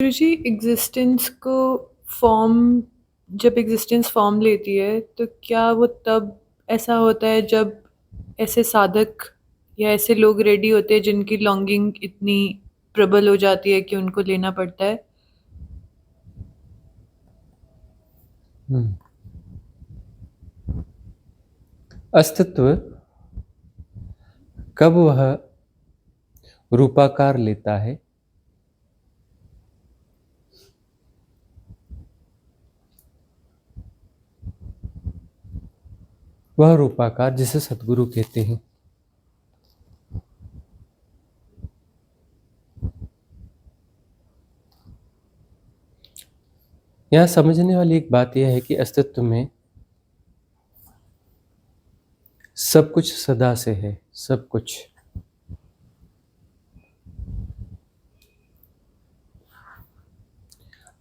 गुरुजी existence को form जब existence form लेती है तो क्या वो तब ऐसा होता है जब ऐसे साधक या ऐसे लोग रेडी होते हैं जिनकी लॉन्गिंग इतनी प्रबल हो जाती है कि उनको लेना पड़ता है। हम्म। अस्तित्व कब वह रूपाकार लेता है, वह रूपाकार जिसे सद्गुरु कहते हैं। यहाँ समझने वाली एक बात यह है कि अस्तित्व में सब कुछ सदा से है। सब कुछ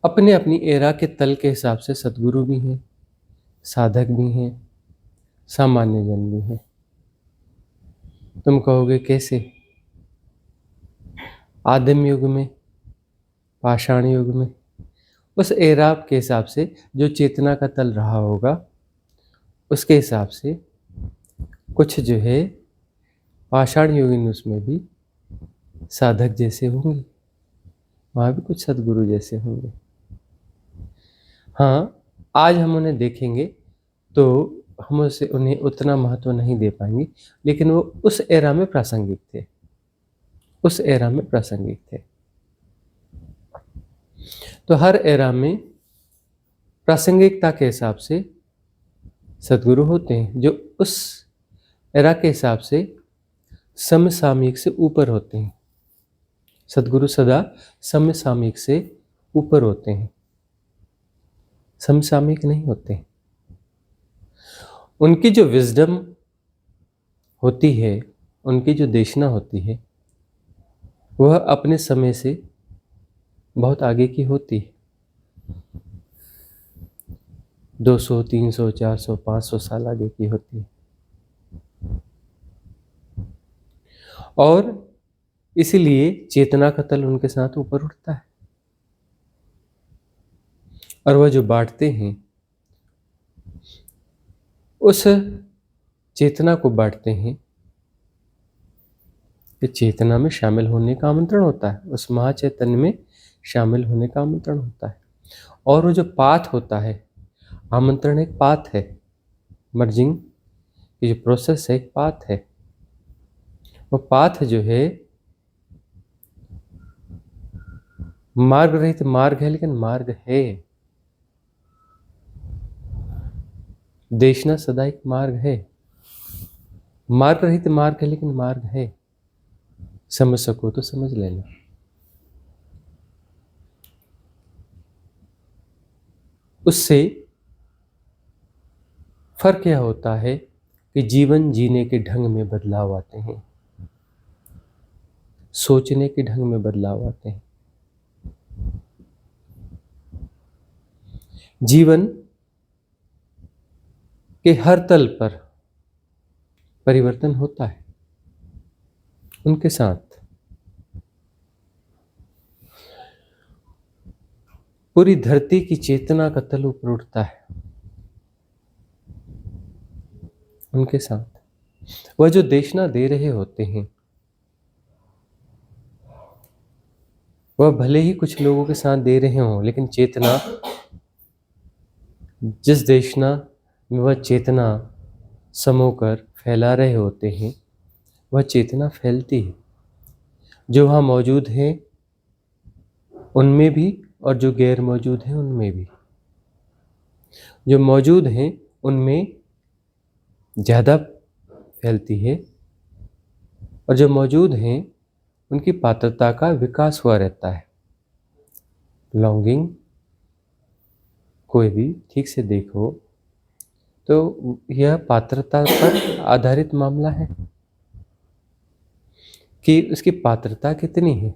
अपने अपनी एरा के तल के हिसाब से सद्गुरु भी हैं, साधक भी हैं, सामान्य जन भी हैं। तुम कहोगे कैसे? आदिम युग में, पाषाण युग में, उस एरा के हिसाब से जो चेतना का तल रहा होगा उसके हिसाब से कुछ जो है पाषाण युगीन उसमें भी साधक जैसे होंगे, वहाँ भी कुछ सद्गुरु जैसे होंगे। हाँ, आज हम उन्हें देखेंगे तो हम उन्हें उतना महत्व नहीं दे पाएंगे, लेकिन वो उस एरा में प्रासंगिक थे, उस एरा में प्रासंगिक थे। तो हर एरा में प्रासंगिकता के हिसाब से सद्गुरु होते हैं जो उस एरा के हिसाब से समसामयिक से ऊपर होते हैं। सद्गुरु सदा समसामयिक से ऊपर होते हैं, समसामयिक नहीं होते। उनकी जो विजडम होती है, उनकी जो देशना होती है, वह अपने समय से बहुत आगे की होती है। 200, 300, 400, 500 साल आगे की होती है। और इसलिए चेतना का तल उनके साथ ऊपर उठता है। और वह जो बांटते हैं उस चेतना को बांटते हैं कि चेतना में शामिल होने का आमंत्रण होता है, उस महाचैतन्य में शामिल होने का आमंत्रण होता है। और वो जो पाथ होता है, आमंत्रण एक पाथ है, मर्जिंग की जो प्रोसेस है एक पाथ है। वो पाथ जो है मार्ग रहित मार्ग है, लेकिन मार्ग है। देशना सदा एक मार्ग है, मार्ग रहित मार्ग है, लेकिन मार्ग है। समझ सको तो समझ लेना। उससे फर्क यह होता है कि जीवन जीने के ढंग में बदलाव आते हैं, सोचने के ढंग में बदलाव आते हैं। जीवन के हर तल पर परिवर्तन होता है उनके साथ। पूरी धरती की चेतना का तल ऊपर उठता है उनके साथ। वह जो देशना दे रहे होते हैं वह भले ही कुछ लोगों के साथ दे रहे हों, लेकिन चेतना, जिस देशना में वह चेतना समोकर फैला रहे होते हैं, वह चेतना फैलती है। जो वहाँ मौजूद हैं उनमें भी और जो गैर मौजूद हैं उनमें भी। जो मौजूद हैं उनमें ज़्यादा फैलती है और जो मौजूद हैं उनकी पात्रता का विकास हुआ रहता है। लॉन्गिंग कोई भी ठीक से देखो तो यह पात्रता पर आधारित मामला है कि उसकी पात्रता कितनी है।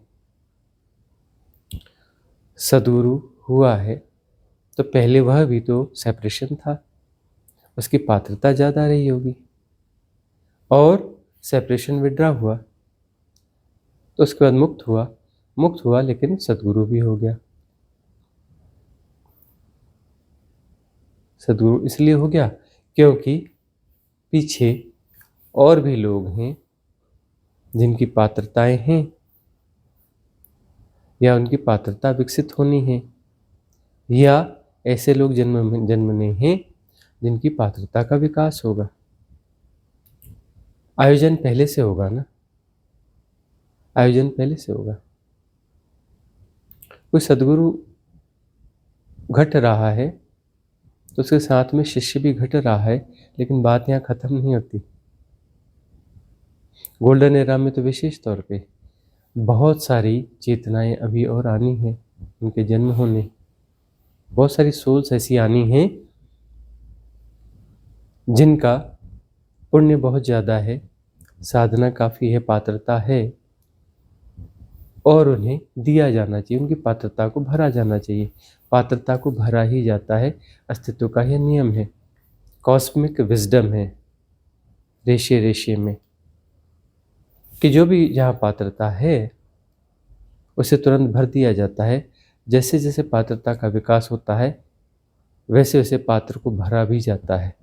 सद्गुरु हुआ है तो पहले वह भी तो सेपरेशन था, उसकी पात्रता ज़्यादा रही होगी। और सेपरेशन विड्रा हुआ तो उसके बाद मुक्त हुआ, मुक्त हुआ लेकिन सद्गुरु भी हो गया। सद्गुरु इसलिए हो गया क्योंकि पीछे और भी लोग हैं जिनकी पात्रताएं हैं या उनकी पात्रता विकसित होनी है, या ऐसे लोग जन्मने हैं जिनकी पात्रता का विकास होगा। आयोजन पहले से होगा ना, आयोजन पहले से होगा। कोई सद्गुरु घट रहा है तो उसके साथ में शिष्य भी घट रहा है, लेकिन बात यहाँ खत्म नहीं होती। गोल्डन एरा में तो विशेष तौर पे बहुत सारी चेतनाएं अभी और आनी हैं, उनके जन्म होने, बहुत सारी सोल्स ऐसी आनी हैं जिनका पुण्य बहुत ज़्यादा है, साधना काफ़ी है, पात्रता है, और उन्हें दिया जाना चाहिए, उनकी पात्रता को भरा जाना चाहिए। पात्रता को भरा ही जाता है, अस्तित्व का यह नियम है, कॉस्मिक विजडम है रेशे रेशे में, कि जो भी जहाँ पात्रता है उसे तुरंत भर दिया जाता है। जैसे जैसे पात्रता का विकास होता है वैसे वैसे पात्र को भरा भी जाता है।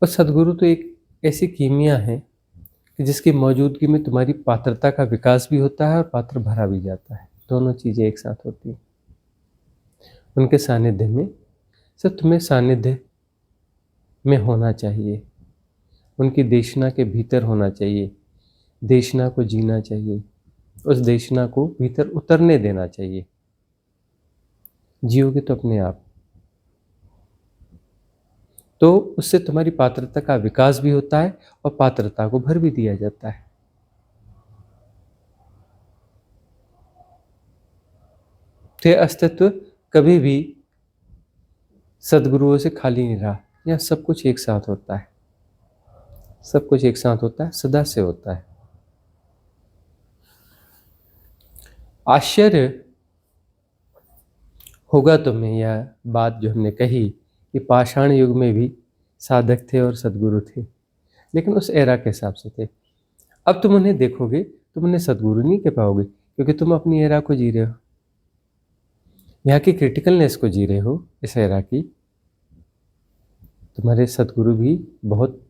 और सद्गुरु तो एक ऐसी कीमिया है कि जिसकी मौजूदगी में तुम्हारी पात्रता का विकास भी होता है और पात्र भरा भी जाता है, दोनों चीज़ें एक साथ होती हैं। उनके सानिध्य में सिर्फ तुम्हें सानिध्य में होना चाहिए, उनकी देशना के भीतर होना चाहिए, देशना को जीना चाहिए, उस देशना को भीतर उतरने देना चाहिए। जियोगे तो अपने आप, तो उससे तुम्हारी पात्रता का विकास भी होता है और पात्रता को भर भी दिया जाता है। तो अस्तित्व कभी भी सद्गुरुओं से खाली नहीं रहा, यहाँ सब कुछ एक साथ होता है, सब कुछ एक साथ होता है, सदा से होता है। आश्चर्य होगा तुम्हें यह बात जो हमने कही कि पाषाण युग में भी साधक थे और सद्गुरु थे, लेकिन उस एरा के हिसाब से थे। अब तुम उन्हें देखोगे, तुम उन्हें सद्गुरु नहीं कह पाओगे, क्योंकि तुम अपनी एरा को जी रहे हो, यहाँ की क्रिटिकलनेस को जी रहे हो, इस एरा की। तुम्हारे सद्गुरु भी बहुत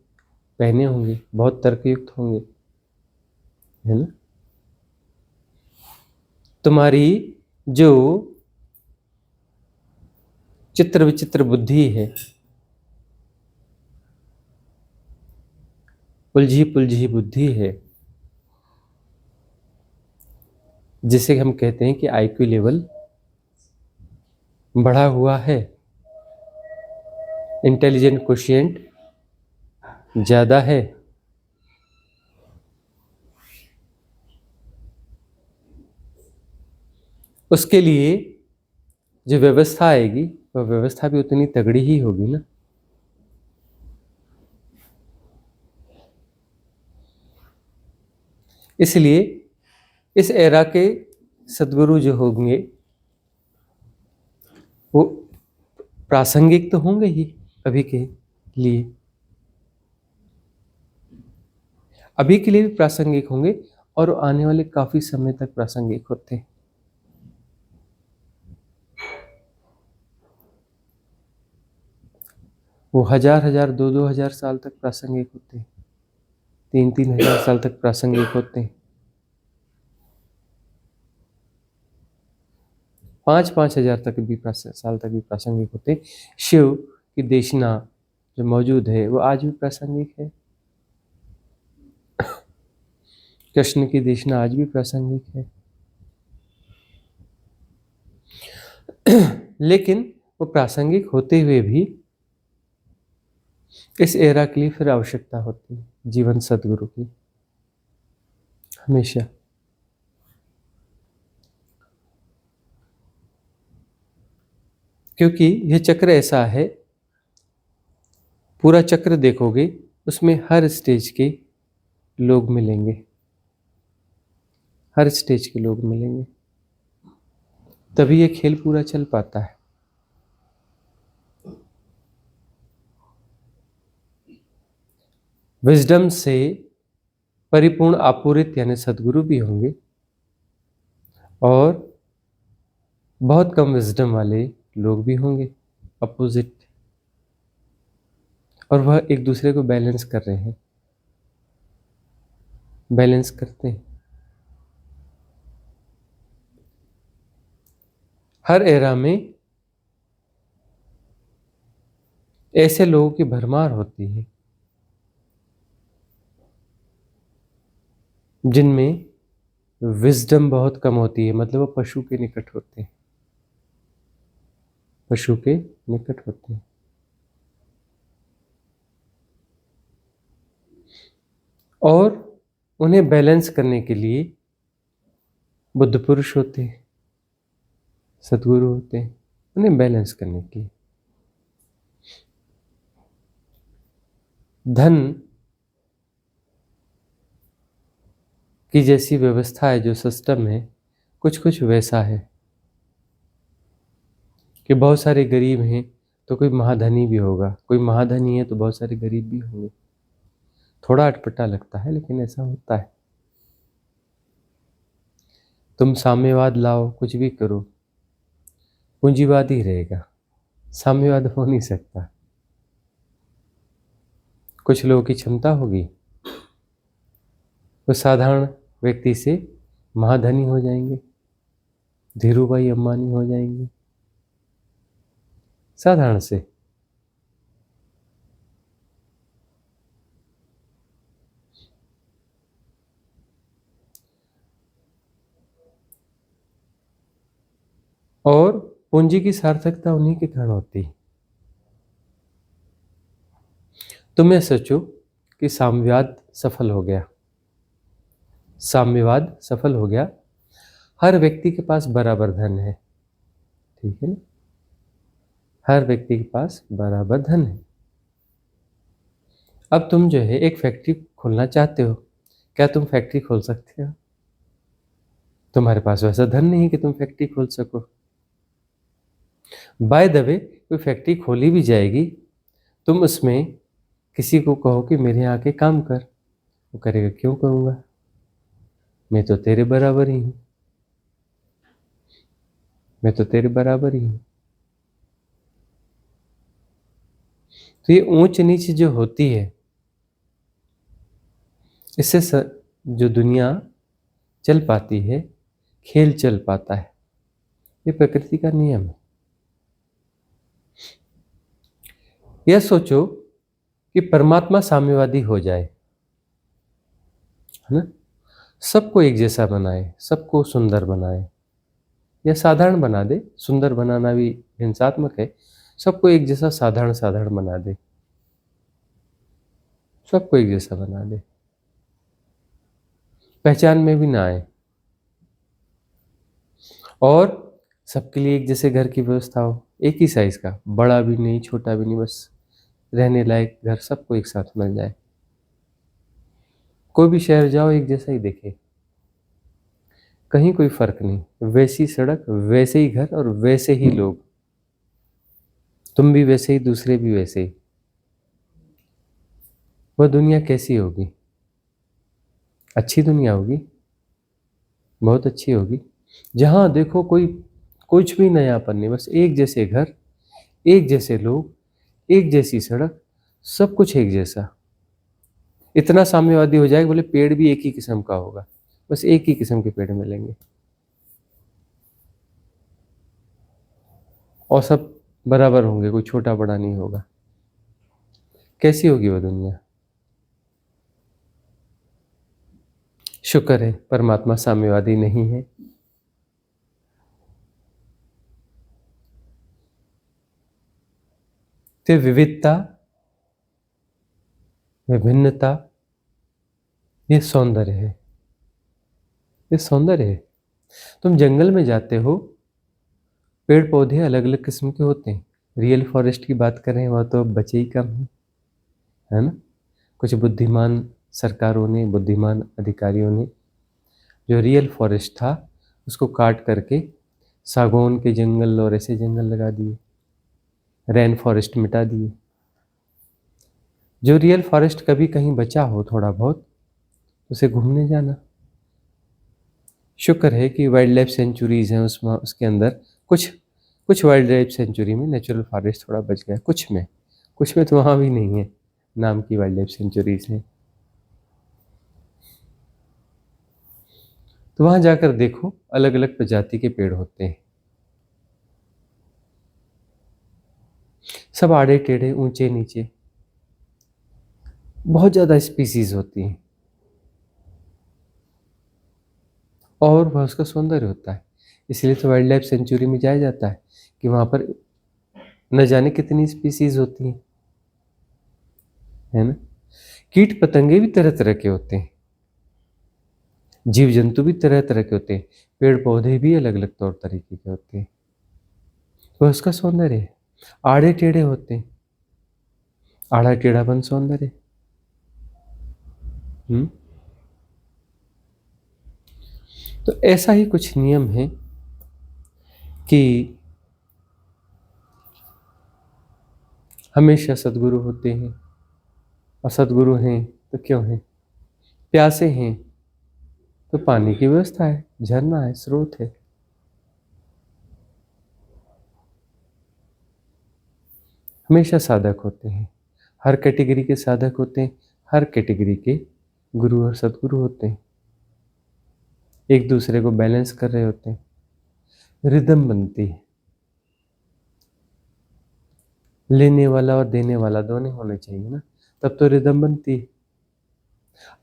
पहने होंगे, बहुत तर्कयुक्त होंगे, है ना। तुम्हारी जो चित्र विचित्र बुद्धि है, उलझी पुलझी बुद्धि है, जिसे हम कहते हैं कि आईक्यू लेवल बढ़ा हुआ है, इंटेलिजेंट कोशिएंट ज़्यादा है, उसके लिए जो व्यवस्था आएगी वह व्यवस्था भी उतनी तगड़ी ही होगी ना। इसलिए इस एरा के सद्गुरु जो होंगे वो प्रासंगिक तो होंगे ही अभी के लिए, अभी के लिए भी प्रासंगिक होंगे और आने वाले काफी समय तक प्रासंगिक होते हैं। वो हजार दो हजार साल तक प्रासंगिक होते हैं, 3,000 साल तक प्रासंगिक होते हैं, 5,000 तक भी साल तक भी प्रासंगिक होते हैं। शिव की देशना जो मौजूद है वो आज भी प्रासंगिक है, कृष्ण की देशना आज भी प्रासंगिक है, लेकिन वो प्रासंगिक होते हुए भी इस एरा के लिए फिर आवश्यकता होती है जीवन सद्गुरु की, हमेशा। क्योंकि यह चक्र ऐसा है, पूरा चक्र देखोगे उसमें हर स्टेज के लोग मिलेंगे, हर स्टेज के लोग मिलेंगे, तभी ये खेल पूरा चल पाता है। विजडम से परिपूर्ण आपूरित यानी सद्गुरु भी होंगे, और बहुत कम विजडम वाले लोग भी होंगे अपोजिट, और वह एक दूसरे को बैलेंस कर रहे हैं, बैलेंस करते हैं। हर एरा में ऐसे लोगों की भरमार होती है जिनमें विजडम बहुत कम होती है, मतलब वो पशु के निकट होते हैं, पशु के निकट होते हैं। और उन्हें बैलेंस करने के लिए बुद्ध पुरुष होते हैं, सद्गुरु होते हैं, उन्हें बैलेंस करने के लिए। धन की जैसी व्यवस्था है, जो सिस्टम है, कुछ कुछ वैसा है कि बहुत सारे गरीब हैं तो कोई महाधनी भी होगा, कोई महाधनी है तो बहुत सारे गरीब भी होंगे। थोड़ा अटपटा लगता है लेकिन ऐसा होता है। तुम साम्यवाद लाओ, कुछ भी करो, पूंजीवाद ही रहेगा, साम्यवाद हो नहीं सकता। कुछ लोगों की क्षमता होगी, वो साधारण व्यक्ति से महाधनी हो जाएंगे, धीरूभाई अंबानी हो जाएंगे, साधारण से। और पूंजी की सार्थकता उन्हीं के कारण होती है। तुम्हें सोचो कि साम्यवाद सफल हो गया, साम्यवाद सफल हो गया, हर व्यक्ति के पास बराबर धन है, ठीक है ना, हर व्यक्ति के पास बराबर धन है। अब तुम जो है एक फैक्ट्री खोलना चाहते हो, क्या तुम फैक्ट्री खोल सकते हो? तुम्हारे पास वैसा धन नहीं कि तुम फैक्ट्री खोल सको। बाय द वे, कोई फैक्ट्री खोली भी जाएगी, तुम उसमें किसी को कहो कि मेरे यहाँ आके काम कर, वो करेगा क्यों करूँगा, मैं तो तेरे बराबर ही हूँ, मैं तो तेरे बराबर ही हूँ। तो ये ऊंच नीच जो होती है, इससे जो दुनिया चल पाती है, खेल चल पाता है, ये प्रकृति का नियम है। यह सोचो कि परमात्मा साम्यवादी हो जाए, है ना, सबको एक जैसा बनाए, सबको सुंदर बनाए, या साधारण बना दे, सुंदर बनाना भी हिंसात्मक है, सबको एक जैसा साधारण साधारण बना दे, सबको एक जैसा बना दे, पहचान में भी ना आए, और सबके लिए एक जैसे घर की व्यवस्था हो, एक ही साइज का, बड़ा भी नहीं छोटा भी नहीं, बस रहने लायक घर सबको एक साथ मिल जाए। कोई भी शहर जाओ एक जैसा ही देखे, कहीं कोई फर्क नहीं, वैसी सड़क, वैसे ही घर और वैसे ही लोग, तुम भी वैसे ही, दूसरे भी वैसे ही। वह दुनिया कैसी होगी? अच्छी दुनिया होगी, बहुत अच्छी होगी, जहां देखो कोई कुछ भी नयापन नहीं, बस एक जैसे घर, एक जैसे लोग, एक जैसी सड़क, सब कुछ एक जैसा। इतना साम्यवादी हो जाएगा, बोले पेड़ भी एक ही किस्म का होगा, बस एक ही किस्म के पेड़ मिलेंगे और सब बराबर होंगे, कोई छोटा बड़ा नहीं होगा। कैसी होगी वो दुनिया? शुक्र है परमात्मा साम्यवादी नहीं है। तो विविधता, विभिन्नता, ये सौंदर्य है, ये सौंदर्य है। तुम जंगल में जाते हो, पेड़ पौधे अलग अलग किस्म के होते हैं। रियल फॉरेस्ट की बात करें, वह तो बचे ही कम है ना। कुछ बुद्धिमान सरकारों ने, बुद्धिमान अधिकारियों ने जो रियल फॉरेस्ट था उसको काट करके सागौन के जंगल और ऐसे जंगल लगा दिए, रेन फॉरेस्ट मिटा दिए। जो रियल फॉरेस्ट कभी कहीं बचा हो थोड़ा बहुत, उसे घूमने जाना, शुक्र है कि वाइल्ड लाइफ सेंचुरीज हैं, उसमें उसके अंदर कुछ कुछ वाइल्ड लाइफ सेंचुरी में नेचुरल फॉरेस्ट थोड़ा बच गया, कुछ में तो वहाँ भी नहीं है नाम की वाइल्ड लाइफ सेंचुरीज हैं। तो वहाँ जाकर देखो, अलग अलग प्रजाति के पेड़ होते हैं, सब आड़े टेढ़े ऊंचे नीचे, बहुत ज़्यादा स्पीसीज होती हैं और वह उसका सौंदर्य होता है। इसलिए तो वाइल्ड लाइफ सेंचुरी में जाया जाता है कि वहाँ पर न जाने कितनी स्पीसीज होती हैं, है ना। कीट पतंगे भी तरह तरह के होते हैं, जीव जंतु भी तरह तरह के होते हैं, पेड़ पौधे भी अलग अलग तौर तरीके के होते हैं, वह उसका सौंदर्य है। आड़े टेढ़े होते हैं, आड़ा टेढ़ापन सौंदर्य। हम्म। तो ऐसा ही कुछ नियम है कि हमेशा सद्गुरु होते हैं, और सद्गुरु हैं तो क्यों हैं? प्यासे हैं तो पानी की व्यवस्था है, झरना है, स्रोत है। हमेशा साधक होते हैं, हर कैटेगरी के साधक होते हैं, हर कैटेगरी के गुरु और सद्गुरु होते हैं, एक दूसरे को बैलेंस कर रहे होते हैं। रिदम बनती है, लेने वाला और देने वाला दोनों होने चाहिए ना, तब तो रिदम बनती है।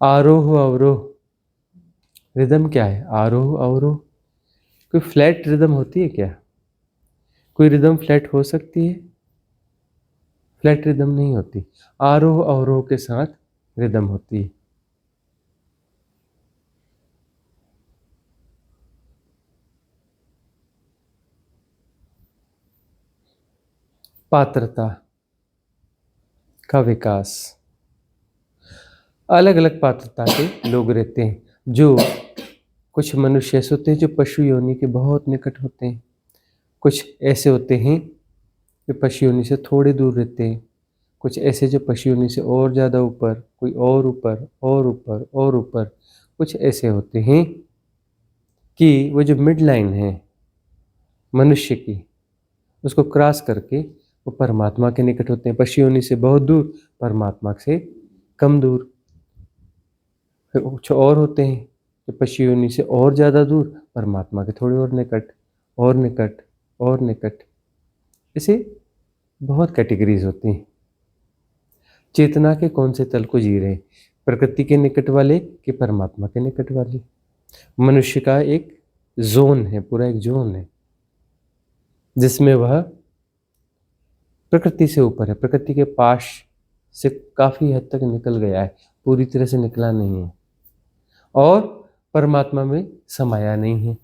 आरोह अवरोह, रिदम क्या है? आरोह अवरोह। कोई फ्लैट रिदम होती है क्या? कोई रिदम फ्लैट हो सकती है? फ्लैट रिदम नहीं होती, आरोह अवरोह के साथ रिदम होती है। पात्रता का विकास, अलग अलग पात्रता के लोग रहते हैं। जो कुछ मनुष्य ऐसे होते हैं जो पशु योनि के बहुत निकट होते हैं, कुछ ऐसे होते हैं जो पशु योनि से थोड़े दूर रहते हैं, कुछ ऐसे जो पशु योनि से और ज़्यादा ऊपर, कोई और ऊपर और ऊपर और ऊपर, कुछ ऐसे होते हैं कि वो जो मिड लाइन है मनुष्य की, उसको क्रॉस करके वो परमात्मा के निकट होते हैं। पशु योनि से बहुत दूर, परमात्मा से कम दूर। फिर कुछ और होते हैं जो पशु योनि से और ज़्यादा दूर, परमात्मा के थोड़े और निकट, और निकट, और निकट। ऐसे बहुत कैटेगरीज होती हैं। चेतना के कौन से तल को जी रहे हैं? प्रकृति के निकट वाले कि परमात्मा के निकट वाले? मनुष्य का एक जोन है, पूरा एक जोन है जिसमें वह प्रकृति से ऊपर है, प्रकृति के पास से काफी हद तक निकल गया है, पूरी तरह से निकला नहीं है, और परमात्मा में समाया नहीं है,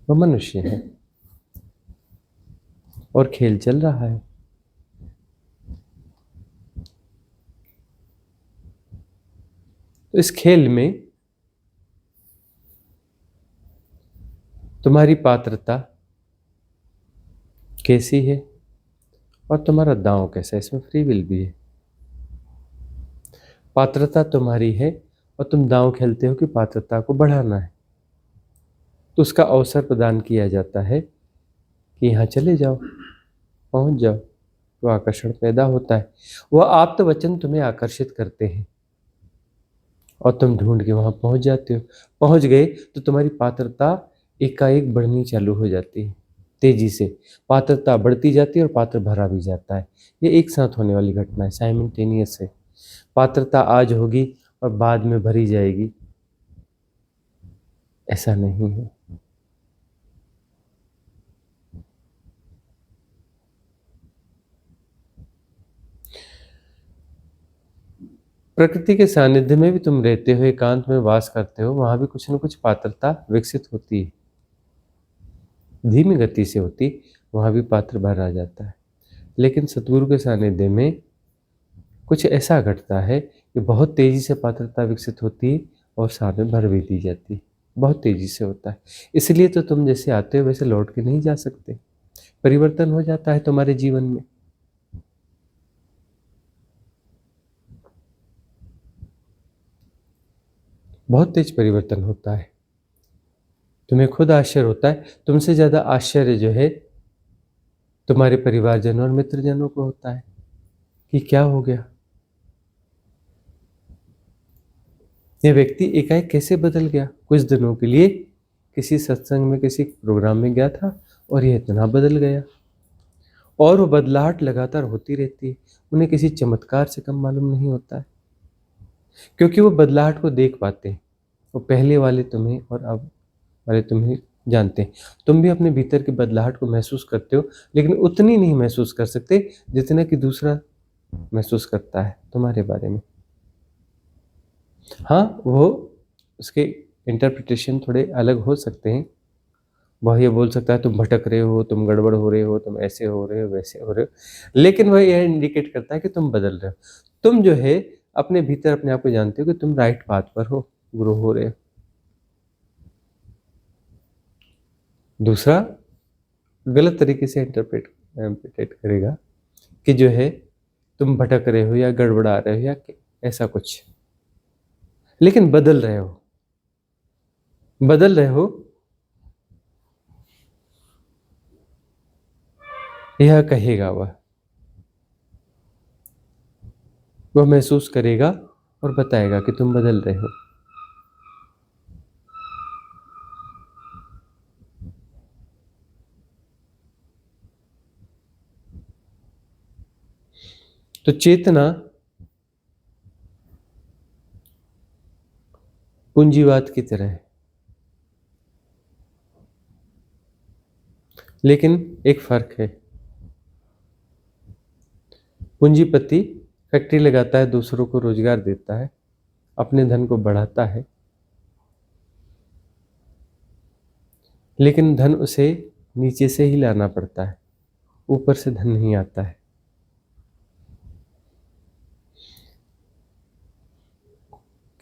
वह मनुष्य है और खेल चल रहा है। तो इस खेल में तुम्हारी पात्रता कैसी है और तुम्हारा दांव कैसा है, इसमें फ्री विल भी है। पात्रता तुम्हारी है और तुम दांव खेलते हो कि पात्रता को बढ़ाना है, तो उसका अवसर प्रदान किया जाता है कि यहाँ चले जाओ, पहुँच जाओ, तो आकर्षण पैदा होता है। वह आप्त वचन तुम्हें आकर्षित करते हैं और तुम ढूंढ के वहाँ पहुँच जाते हो। पहुँच गए तो तुम्हारी पात्रता एकाएक बढ़नी चालू हो जाती है, तेजी से पात्रता बढ़ती जाती है और पात्र भरा भी जाता है। ये एक साथ होने वाली घटना है, साइमल्टेनियस है। पात्रता आज होगी और बाद में भरी जाएगी, ऐसा नहीं है। प्रकृति के सानिध्य में भी तुम रहते हो, एकांत में वास करते हो, वहां भी कुछ न कुछ पात्रता विकसित होती है, धीमी गति से होती, वहां भी पात्र भरा जाता है। लेकिन सतगुरु के सानिध्य में कुछ ऐसा घटता है कि बहुत तेजी से पात्रता विकसित होती है और साथ में भर भी दी जाती है, बहुत तेजी से होता है। इसलिए तो तुम जैसे आते हो वैसे लौट के नहीं जा सकते, परिवर्तन हो जाता है तुम्हारे जीवन में। बहुत तेज परिवर्तन होता है। तुम्हें खुद आश्चर्य होता है, तुमसे ज़्यादा आश्चर्य जो है तुम्हारे परिवारजनों और मित्रजनों को होता है कि क्या हो गया, यह व्यक्ति एकाएक कैसे बदल गया। कुछ दिनों के लिए किसी सत्संग में, किसी प्रोग्राम में गया था और यह इतना बदल गया। और वो बदलाहट लगातार होती रहती है, उन्हें किसी चमत्कार से कम मालूम नहीं होता है, क्योंकि वो बदलाहट को देख पाते हैं। वो पहले वाले तुम्हें और अब वाले तुम्हें जानते हैं। तुम भी अपने भीतर की बदलाहट को महसूस करते हो, लेकिन उतनी नहीं महसूस कर सकते जितना कि दूसरा महसूस करता है तुम्हारे बारे में। हाँ, वो उसके इंटरप्रिटेशन थोड़े अलग हो सकते हैं। वह ये बोल सकता है तुम भटक रहे हो, तुम गड़बड़ हो रहे हो, तुम ऐसे हो रहे हो, वैसे हो रहे हो, लेकिन वह यह इंडिकेट करता है कि तुम बदल रहे हो। तुम जो है अपने भीतर अपने आप को जानते हो कि तुम राइट पाथ पर हो, ग्रो हो रहे हो। दूसरा गलत तरीके से इंटरप्रेट करेगा कि जो है तुम भटक रहे हो या गड़बड़ा रहे हो या ऐसा कुछ, लेकिन बदल रहे हो, बदल रहे हो, यह कहेगा वह महसूस करेगा और बताएगा कि तुम बदल रहे हो। तो चेतना पूंजीवाद की तरह है, लेकिन एक फर्क है। पूंजीपति फैक्ट्री लगाता है, दूसरों को रोजगार देता है, अपने धन को बढ़ाता है, लेकिन धन उसे नीचे से ही लाना पड़ता है, ऊपर से धन नहीं आता है।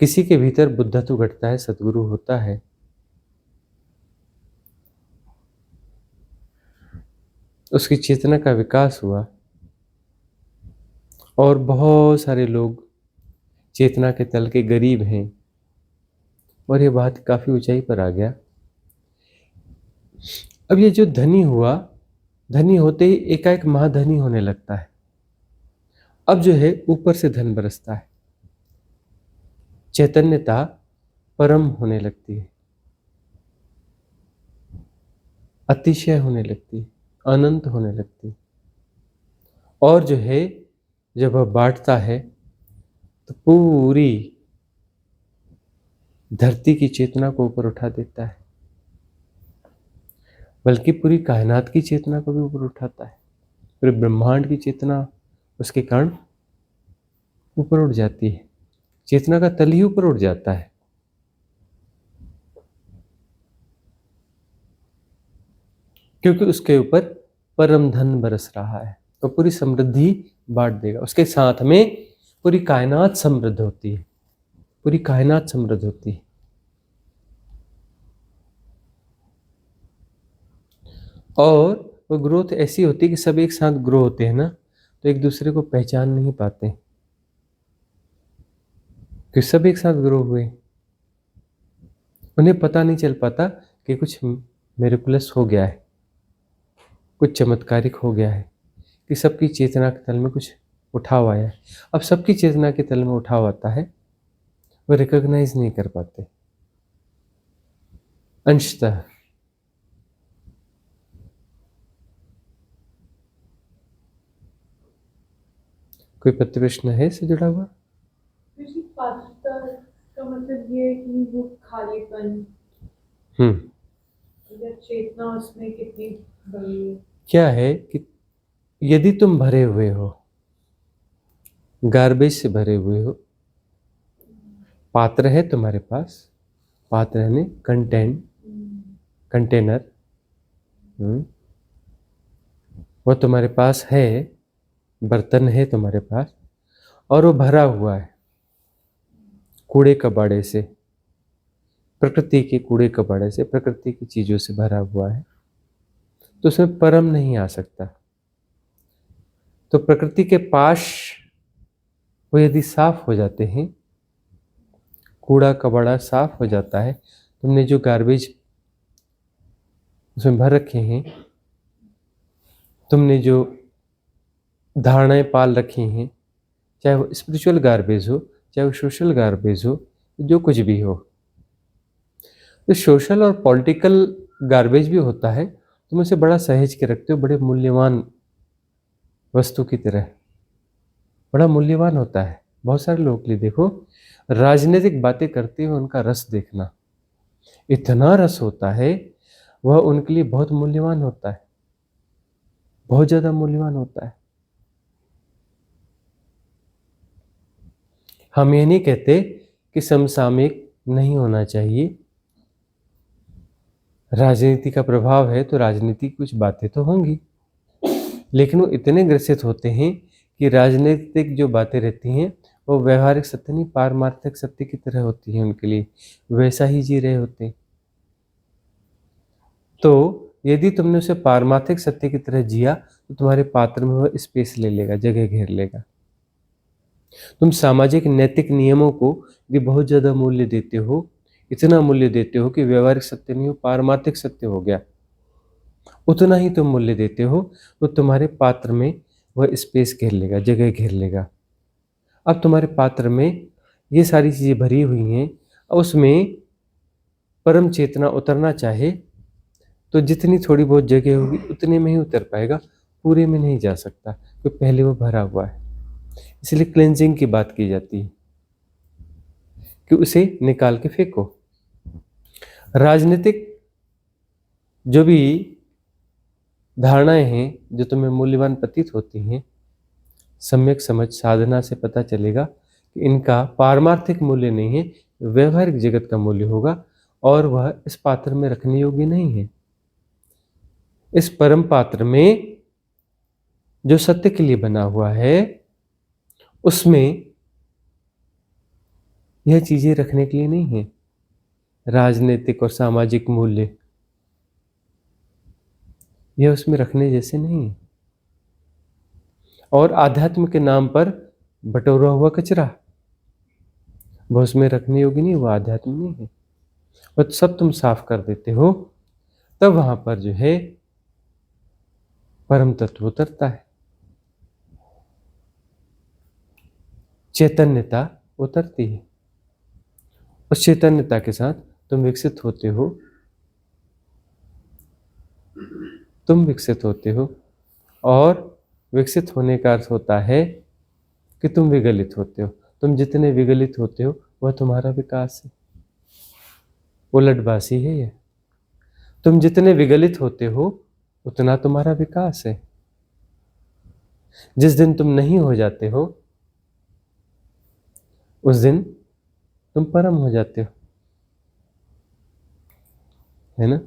किसी के भीतर बुद्धत्व घटता है, सद्गुरु होता है, उसकी चेतना का विकास हुआ और बहुत सारे लोग चेतना के तल के गरीब हैं और ये बात काफी ऊंचाई पर आ गया। अब ये जो धनी हुआ, धनी होते ही एकाएक महाधनी होने लगता है। अब जो है ऊपर से धन बरसता है, चैतन्यता परम होने लगती है, अतिशय होने लगती है, अनंत होने लगती है। और जो है जब वह बांटता है तो पूरी धरती की चेतना को ऊपर उठा देता है, बल्कि पूरी कायनात की चेतना को भी ऊपर उठाता है। पूरे ब्रह्मांड की चेतना उसके कारण ऊपर उठ जाती है, चेतना का तल ही ऊपर उठ जाता है। क्योंकि उसके ऊपर परम धन बरस रहा है, तो पूरी समृद्धि बांट देगा। उसके साथ में पूरी कायनात समृद्ध होती है, पूरी कायनात समृद्ध होती है। और वो ग्रोथ ऐसी होती है कि सब एक साथ ग्रो होते हैं ना, तो एक दूसरे को पहचान नहीं पाते, कि सब एक साथ ग्रो हुए। उन्हें पता नहीं चल पाता कि कुछ मिरेकुलस हो गया है, कुछ चमत्कारिक हो गया है, कि सबकी चेतना के तल में कुछ उठाव आया है। अब सबकी चेतना के तल में उठाव आता है, वो रिकॉग्नाइज नहीं कर पाते अंशतः। कोई पत्र प्रश्न है इससे जुड़ा हुआ? पात्रता का मतलब ये है कि वो खालीपन या चेतना उसमें कितनी बड़ी है। क्या है कि यदि तुम भरे हुए हो, गार्बेज से भरे हुए हो, पात्र है तुम्हारे पास, पात्र यानी कंटेनर, वो तुम्हारे पास है, बर्तन है तुम्हारे पास, और वो भरा हुआ है कूड़े कबाड़े से, प्रकृति के कूड़े कबाड़े से, प्रकृति की चीजों से भरा हुआ है, तो उसमें परम नहीं आ सकता। तो प्रकृति के पास वो यदि साफ हो जाते हैं कूड़ा कबाड़ा साफ हो जाता है। तुमने जो गार्बेज उसमें भर रखे हैं, तुमने जो धारणाएं पाल रखी हैं, चाहे वो स्पिरिचुअल गार्बेज हो, चाहे वो सोशल गार्बेज हो, जो कुछ भी हो, तो सोशल और पॉलिटिकल गार्बेज भी होता है, तुम उसे बड़ा सहेज के रखते हो, बड़े मूल्यवान वस्तु की तरह, बड़ा मूल्यवान होता है। बहुत सारे लोगों के लिए देखो, राजनीतिक बातें करते हुए उनका रस देखना, इतना रस होता है, वह उनके लिए बहुत मूल्यवान होता है, बहुत ज्यादा मूल्यवान होता है। हम ये नहीं कहते कि समसामयिक नहीं होना चाहिए, राजनीति का प्रभाव है तो राजनीति की कुछ बातें तो होंगी, लेकिन वो इतने ग्रसित होते हैं कि राजनीतिक जो बातें रहती हैं वो व्यवहारिक सत्य नहीं, पारमार्थिक सत्य की तरह होती हैं, उनके लिए वैसा ही जी रहे होते हैं। तो यदि तुमने उसे पारमार्थिक सत्य की तरह जिया तो तुम्हारे पात्र में वह स्पेस ले लेगा, जगह घेर लेगा। तुम सामाजिक नैतिक नियमों को भी बहुत ज्यादा मूल्य देते हो, इतना मूल्य देते हो कि व्यवहारिक सत्य नहीं हो, पारमार्थिक सत्य हो गया, उतना ही तुम मूल्य देते हो, तो तुम्हारे पात्र में वह स्पेस घेर लेगा, जगह घेर लेगा। अब तुम्हारे पात्र में ये सारी चीजें भरी हुई हैं, अब उसमें परम चेतना उतरना चाहे तो जितनी थोड़ी बहुत जगह होगी उतने में ही उतर पाएगा, पूरे में नहीं जा सकता, क्योंकि पहले वो भरा हुआ है। इसलिए क्लेंजिंग की बात की जाती है कि उसे निकाल के फेंको। राजनीतिक जो भी धारणाएं हैं जो तुम्हें मूल्यवान प्रतीत होती हैं, सम्यक समझ साधना से पता चलेगा कि इनका पारमार्थिक मूल्य नहीं है, व्यवहारिक जगत का मूल्य होगा, और वह इस पात्र में रखने योग्य नहीं है। इस परम पात्र में जो सत्य के लिए बना हुआ है, उसमें यह चीजें रखने के लिए नहीं है। राजनीतिक और सामाजिक मूल्य यह उसमें रखने जैसे नहीं है। और आध्यात्म के नाम पर बटोरा हुआ कचरा वह उसमें रखने योग्य नहीं, वह आध्यात्म नहीं है। और सब तुम साफ कर देते हो, तब वहां पर जो है परम तत्व उतरता है, चैतन्यता उतरती है। उस चैतन्यता के साथ तुम विकसित होते हो, तुम विकसित होते हो, और विकसित होने का अर्थ होता है कि तुम विगलित होते हो। तुम जितने विगलित होते हो वह तुम्हारा विकास है, उलटबासी है यह। तुम जितने विगलित होते हो उतना तुम्हारा विकास है। जिस दिन तुम नहीं हो जाते हो उस दिन तुम परम हो जाते हो, है ना।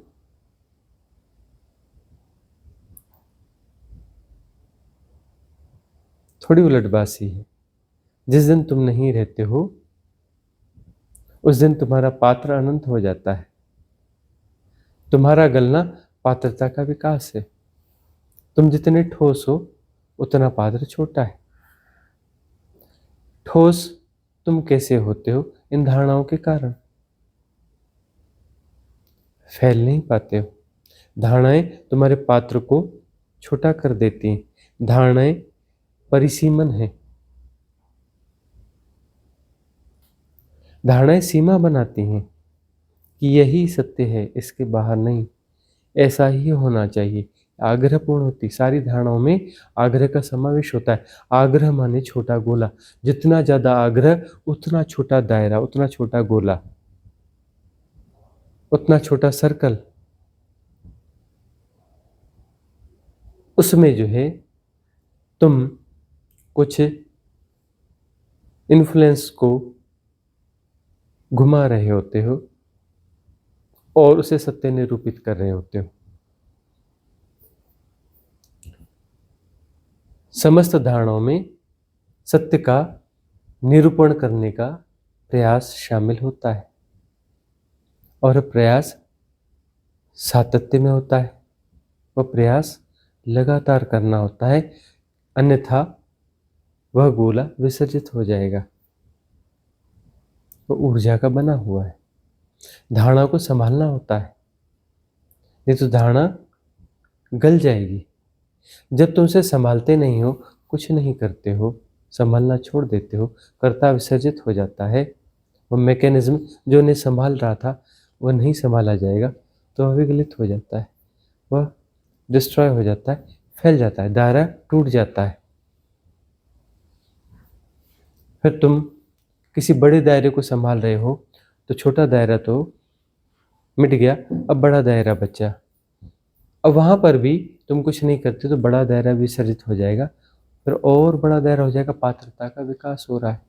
थोड़ी उलटबासी है। जिस दिन तुम नहीं रहते हो उस दिन तुम्हारा पात्र अनंत हो जाता है। तुम्हारा गलना पात्रता का विकास है। तुम जितने ठोस हो उतना पात्र छोटा है। ठोस तुम कैसे होते हो? इन धारणाओं के कारण फैल नहीं पाते हो। धारणाएं तुम्हारे पात्र को छोटा कर देती हैं। धारणाएं परिसीमन है। धारणाएं सीमा बनाती हैं कि यही सत्य है, इसके बाहर नहीं, ऐसा ही होना चाहिए। आग्रहपूर्ण होती सारी धारणाओं में आग्रह का समावेश होता है। आग्रह माने छोटा गोला, जितना ज्यादा आग्रह उतना छोटा दायरा, उतना छोटा गोला, उतना छोटा सर्कल। उसमें जो है तुम कुछ इन्फ्लुएंस को घुमा रहे होते हो और उसे सत्य निरूपित कर रहे होते हो। समस्त धारणाओं में सत्य का निरूपण करने का प्रयास शामिल होता है, और प्रयास सातत्य में होता है। वह प्रयास लगातार करना होता है, अन्यथा वह गोला विसर्जित हो जाएगा। वो ऊर्जा का बना हुआ है। धारणा को संभालना होता है, नहीं तो धारणा गल जाएगी। जब तुम उसे संभालते नहीं हो, कुछ नहीं करते हो, संभालना छोड़ देते हो, कर्ता विसर्जित हो जाता है। वो मैकेनिज्म जो उन्हें संभाल रहा था वह नहीं संभाला जाएगा, तो वह विगलित हो जाता है, वह डिस्ट्रॉय हो जाता है, फैल जाता है, दायरा टूट जाता है। फिर तुम किसी बड़े दायरे को संभाल रहे हो तो छोटा दायरा तो मिट गया, अब बड़ा दायरा बचा। अब वहां पर भी तुम कुछ नहीं करते तो बड़ा दायरा विसर्जित हो जाएगा, फिर और बड़ा दायरा हो जाएगा। पात्रता का विकास हो रहा है।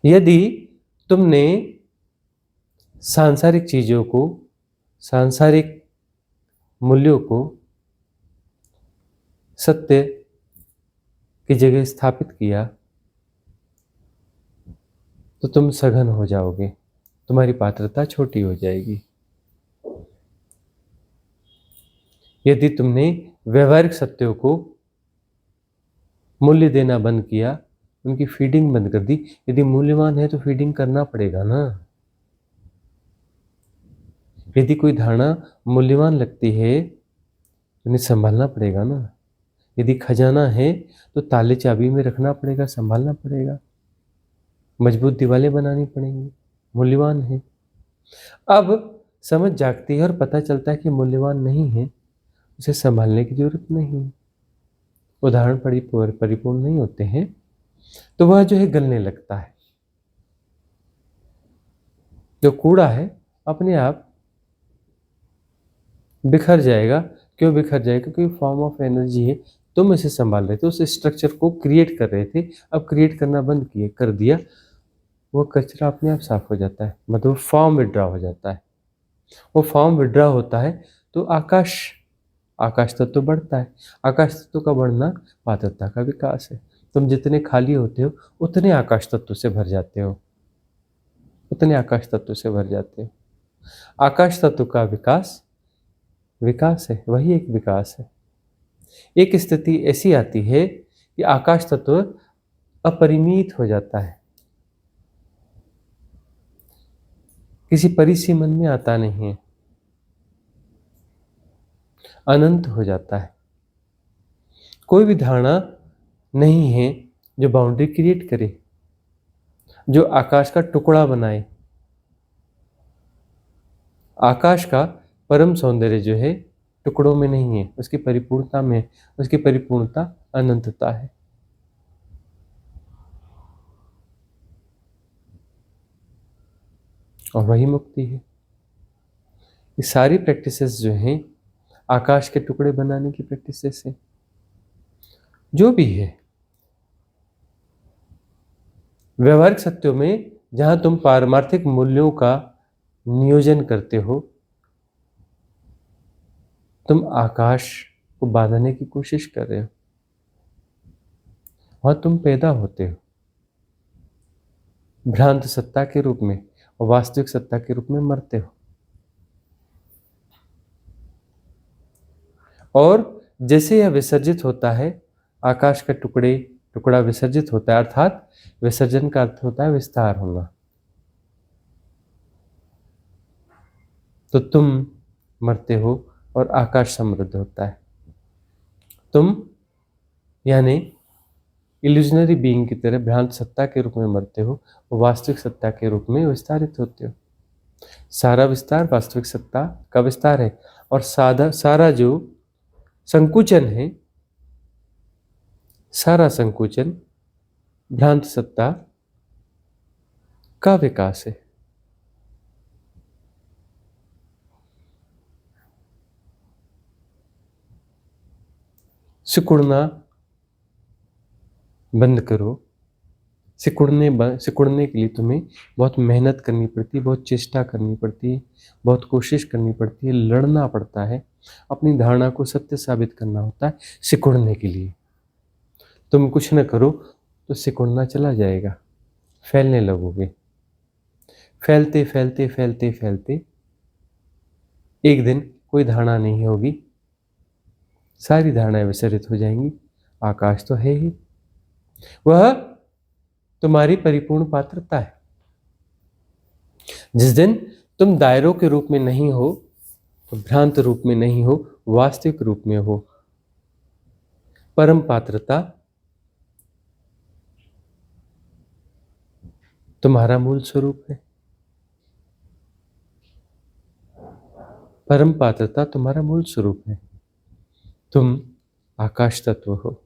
यदि तुमने सांसारिक चीजों को, सांसारिक मूल्यों को सत्य की जगह स्थापित किया तो तुम सघन हो जाओगे, तुम्हारी पात्रता छोटी हो जाएगी। यदि तुमने व्यवहारिक सत्यों को मूल्य देना बंद किया, उनकी फीडिंग बंद कर दी, यदि मूल्यवान है तो फीडिंग करना पड़ेगा ना। यदि कोई धारणा मूल्यवान लगती है तो उन्हें संभालना पड़ेगा ना। यदि खजाना है तो ताले चाबी में रखना पड़ेगा, संभालना पड़ेगा, मजबूत दीवारें बनानी पड़ेंगी, मूल्यवान है। अब समझ जागती है और पता चलता है कि मूल्यवान नहीं है, उसे संभालने की जरूरत नहीं है, उदाहरण परिपूर्ण नहीं होते हैं, तो वह जो है गलने लगता है। जो कूड़ा है अपने आप बिखर जाएगा। क्यों बिखर जाएगा? क्योंकि फॉर्म ऑफ एनर्जी है। तुम इसे संभाल रहे थे, उस स्ट्रक्चर को क्रिएट कर रहे थे, अब क्रिएट करना बंद किए कर दिया, वो कचरा अपने आप साफ हो जाता है, मतलब फॉर्म विड्रॉ हो जाता है। वो फॉर्म विड्रॉ होता है तो आकाश तत्व तो बढ़ता है। आकाश तत्व का बढ़ना पात्रता का विकास है। तुम जितने खाली होते हो उतने आकाश तत्व से भर जाते हो, उतने आकाश तत्व से भर जाते हो। आकाश तत्व का विकास है, वही एक विकास है। एक स्थिति ऐसी आती है कि आकाश तत्व अपरिमित हो जाता है, किसी परिसीमन में आता नहीं है, अनंत हो जाता है। कोई भी धारणा नहीं है जो बाउंड्री क्रिएट करे, जो आकाश का टुकड़ा बनाए। आकाश का परम सौंदर्य जो है टुकड़ों में नहीं है, उसकी परिपूर्णता में, उसकी परिपूर्णता अनंतता है। और वही मुक्ति है। ये सारी प्रैक्टिसेस जो हैं आकाश के टुकड़े बनाने की प्रैक्टिसेस है। जो भी है व्यवहारिक सत्यों में, जहां तुम पारमार्थिक मूल्यों का नियोजन करते हो, तुम आकाश को बांधने की कोशिश कर रहे हो और तुम पैदा होते हो भ्रांत सत्ता के रूप में और वास्तविक सत्ता के रूप में मरते हो। और जैसे यह विसर्जित होता है, आकाश का टुकड़ा विसर्जित होता है, अर्थात विसर्जन का अर्थ होता है विस्तार होना, तो तुम मरते हो और आकाश समृद्ध होता है। तुम यानी इल्यूजनरी बीइंग की तरह भ्रांत सत्ता के रूप में मरते हो और वास्तविक सत्ता के रूप में विस्तारित होते हो। सारा विस्तार वास्तविक सत्ता का विस्तार है, और सारा जो संकुचन है, सारा संकुचन भ्रांत सत्ता का विकास है। सिकुड़ना बंद करो। सिकुड़ने के लिए तुम्हें बहुत मेहनत करनी पड़ती है, बहुत चेष्टा करनी पड़ती है, बहुत कोशिश करनी पड़ती है, लड़ना पड़ता है, अपनी धारणा को सत्य साबित करना होता है सिकुड़ने के लिए। तुम कुछ न करो तो सिकुड़ना चला जाएगा, फैलने लगोगे। फैलते फैलते फैलते फैलते एक दिन कोई धारणा नहीं होगी, सारी धारणाएं विसरित हो जाएंगी। आकाश तो है ही, वह तुम्हारी परिपूर्ण पात्रता है। जिस दिन तुम दायरों के रूप में नहीं हो, तो भ्रांत रूप में नहीं हो, वास्तविक रूप में हो। परम पात्रता तुम्हारा मूल स्वरूप है। परम पात्रता तुम्हारा मूल स्वरूप है। तुम आकाश तत्व हो,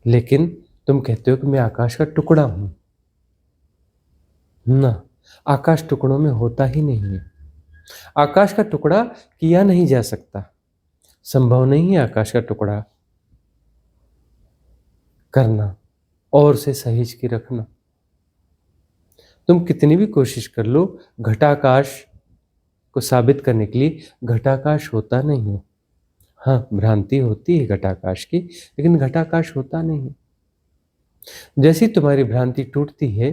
लेकिन तुम कहते हो कि मैं आकाश का टुकड़ा हूं। ना, आकाश टुकड़ों में होता ही नहीं है। आकाश का टुकड़ा किया नहीं जा सकता, संभव नहीं है आकाश का टुकड़ा करना और उसे सहेज के रखना। तुम कितनी भी कोशिश कर लो घटाकाश को साबित करने के लिए, घटाकाश होता नहीं है। हाँ, भ्रांति होती है घटाकाश की, लेकिन घटाकाश होता नहीं है। जैसी तुम्हारी भ्रांति टूटती है,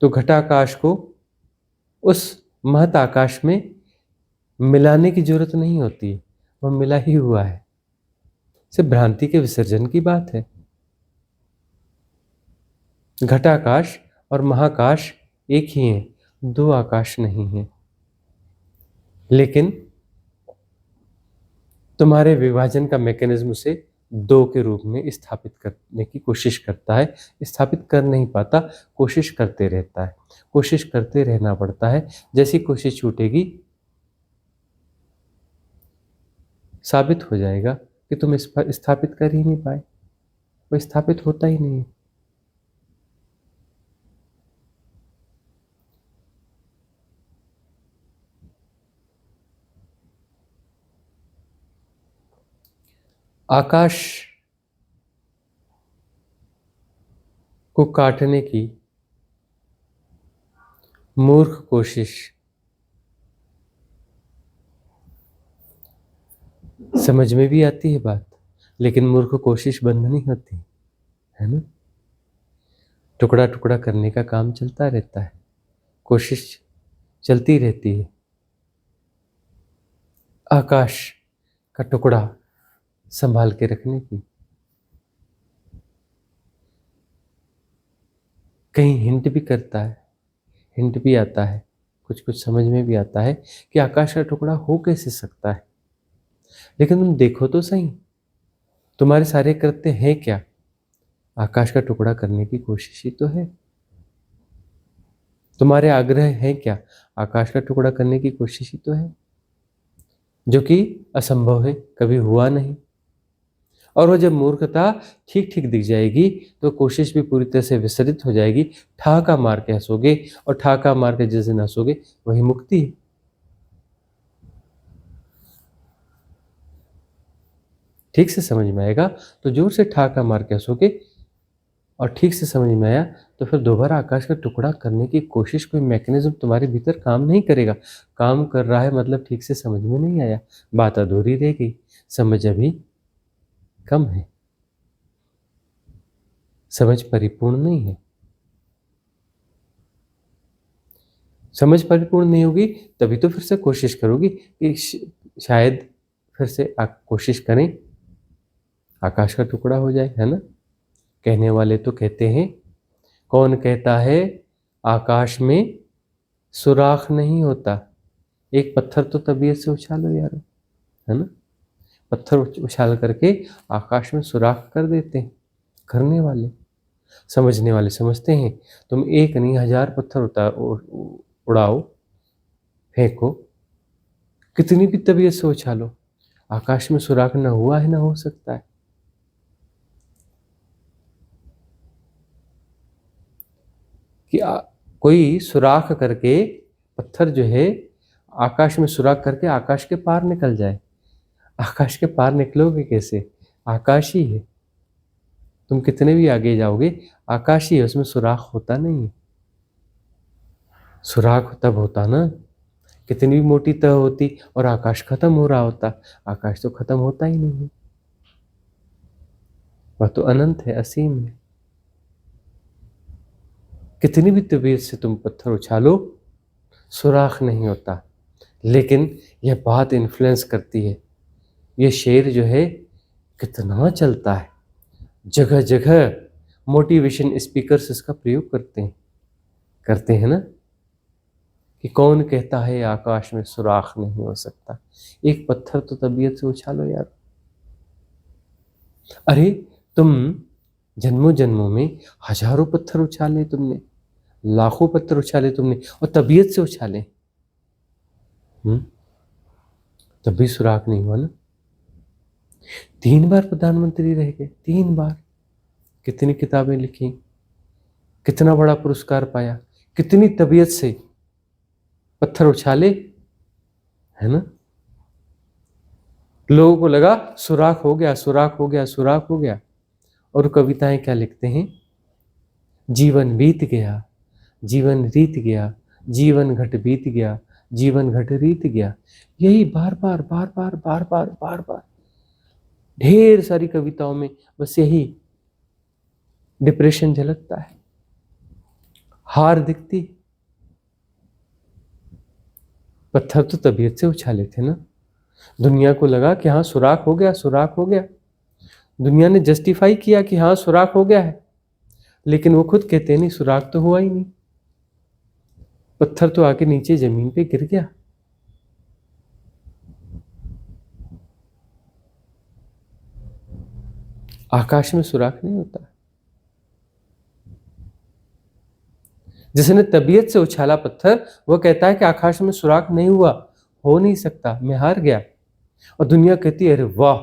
तो घटाकाश को उस महत आकाश में मिलाने की जरूरत नहीं होती है, वह मिला ही हुआ है। सिर्फ भ्रांति के विसर्जन की बात है। घटाकाश और महाकाश एक ही है, दो आकाश नहीं है। लेकिन तुम्हारे विभाजन का मैकेनिज्म उसे दो के रूप में स्थापित करने की कोशिश करता है। स्थापित कर नहीं पाता, कोशिश करते रहता है। कोशिश करते रहना पड़ता है। जैसी कोशिश छूटेगी, साबित हो जाएगा कि तुम इस पर स्थापित कर ही नहीं पाए, वो स्थापित होता ही नहीं है। आकाश को काटने की मूर्ख कोशिश समझ में भी आती है बात, लेकिन मूर्ख कोशिश बंद नहीं होती है ना। टुकड़ा टुकड़ा करने का काम चलता रहता है, कोशिश चलती रहती है। आकाश का टुकड़ा संभाल के रखने की। कहीं हिंट भी करता है, हिंट भी आता है, कुछ कुछ समझ में भी आता है कि आकाश का टुकड़ा हो कैसे सकता है। लेकिन तुम देखो तो सही, तुम्हारे सारे कृत्य हैं क्या? आकाश का टुकड़ा करने की कोशिश ही तो है। तुम्हारे आग्रह है क्या? आकाश का टुकड़ा करने की कोशिश ही तो है, जो कि असंभव है, कभी हुआ नहीं। और वो जब मूर्खता ठीक ठीक दिख जाएगी, तो कोशिश भी पूरी तरह से विसरित हो जाएगी। ठाका मार के हंसोगे, और ठाका मार के जिस दिन हंसोगे वही मुक्ति है। ठीक से समझ में आएगा तो जोर से ठाका मार के हंसोगे, और ठीक से समझ में आया तो फिर दोबारा आकाश का टुकड़ा करने की कोशिश, कोई मैकेनिज्म तुम्हारे भीतर काम नहीं करेगा। काम कर रहा है मतलब ठीक से समझ में नहीं आया, बात अधूरी रह गई, समझ अभी कम है, समझ परिपूर्ण नहीं है। समझ परिपूर्ण नहीं होगी तभी तो फिर से कोशिश करोगी कि शायद फिर से कोशिश करें आकाश का टुकड़ा हो जाए, है ना। कहने वाले तो कहते हैं, कौन कहता है आकाश में सुराख नहीं होता। एक पत्थर तो तबीयत से उछालो यार, है ना। पत्थर उछाल करके आकाश में सुराख कर देते हैं करने वाले। समझने वाले समझते हैं तुम एक नहीं 1000 पत्थर उड़ाओ, फेंको, कितनी भी तबीयत से उछालो, आकाश में सुराख ना हुआ है ना हो सकता है। कि कोई सुराख करके पत्थर जो है आकाश में सुराख करके आकाश के पार निकल जाए। आकाश के पार निकलोगे कैसे? आकाश ही है, तुम कितने भी आगे जाओगे आकाश ही है, उसमें सुराख होता नहीं है। सुराख तब होता ना, कितनी भी मोटी तह होती और आकाश खत्म हो रहा होता। आकाश तो खत्म होता ही नहीं है, वह तो अनंत है, असीम है। कितनी भी तबीयत से तुम पत्थर उछालो, सुराख नहीं होता। लेकिन यह बात इन्फ्लुएंस करती है। यह शेर जो है कितना चलता है, जगह जगह मोटिवेशन स्पीकर्स इसका प्रयोग करते हैं ना, कि कौन कहता है आकाश में सुराख नहीं हो सकता। एक पत्थर तो तबीयत से उछालो यार। अरे तुम जन्मों जन्मों में हजारों पत्थर उछाले तुमने, लाखों पत्थर उछाले तुमने, और तबीयत से उछाले, तब भी सुराख नहीं हुआ ना। 3 बार प्रधानमंत्री रह गए, 3 बार। कितनी किताबें लिखी, कितना बड़ा पुरस्कार पाया, कितनी तबीयत से पत्थर उछाले, है ना। लोगों को लगा सुराख हो गया, सुराख हो गया, सुराख हो गया। और कविताएं क्या लिखते हैं, जीवन बीत गया, जीवन रीत गया, जीवन घट बीत गया, जीवन घट रीत गया। यही बार बार बार बार बार बार बार बार ढेर सारी कविताओं में बस यही डिप्रेशन झलकता है, हार दिखती। पत्थर तो तबीयत से उछाले थे ना। दुनिया को लगा कि हाँ सुराख हो गया, सुराख हो गया। दुनिया ने जस्टिफाई किया कि हाँ सुराख हो गया है, लेकिन वो खुद कहते नहीं सुराख तो हुआ ही नहीं। पत्थर तो आके नीचे जमीन पे गिर गया। आकाश में सुराख नहीं होता। जिसने तबीयत से उछाला पत्थर, वो कहता है कि आकाश में सुराख नहीं हुआ, हो नहीं सकता, मैं हार गया। और दुनिया कहती है अरे वाह,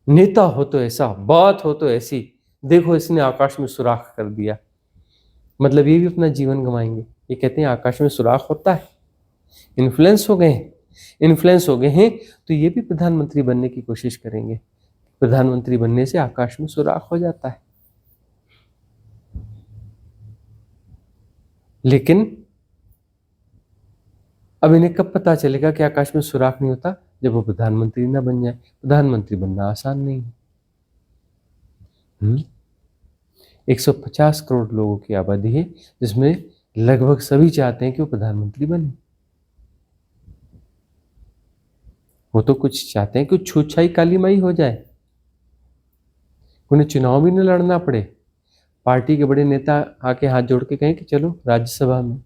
नेता हो तो ऐसा, बात हो तो ऐसी, देखो इसने आकाश में सुराख कर दिया। मतलब ये भी अपना जीवन गंवाएंगे। ये कहते हैं आकाश में सुराख होता है, इन्फ्लुएंस हो गए हैं, इन्फ्लुएंस हो गए हैं, तो ये भी प्रधानमंत्री बनने की कोशिश करेंगे। प्रधानमंत्री बनने से आकाश में सुराख हो जाता है। लेकिन अब इन्हें कब पता चलेगा कि आकाश में सुराख नहीं होता, जब वो प्रधानमंत्री ना बन जाए। प्रधानमंत्री बनना आसान नहीं है। 150 करोड़ लोगों की आबादी है, जिसमें लगभग सभी चाहते हैं कि वो प्रधानमंत्री बने। वो तो कुछ चाहते हैं कि छूछाई काली माई हो जाए, उन्हें चुनाव भी न लड़ना पड़े, पार्टी के बड़े नेता आके हाथ जोड़ के कहें कि चलो राज्यसभा में,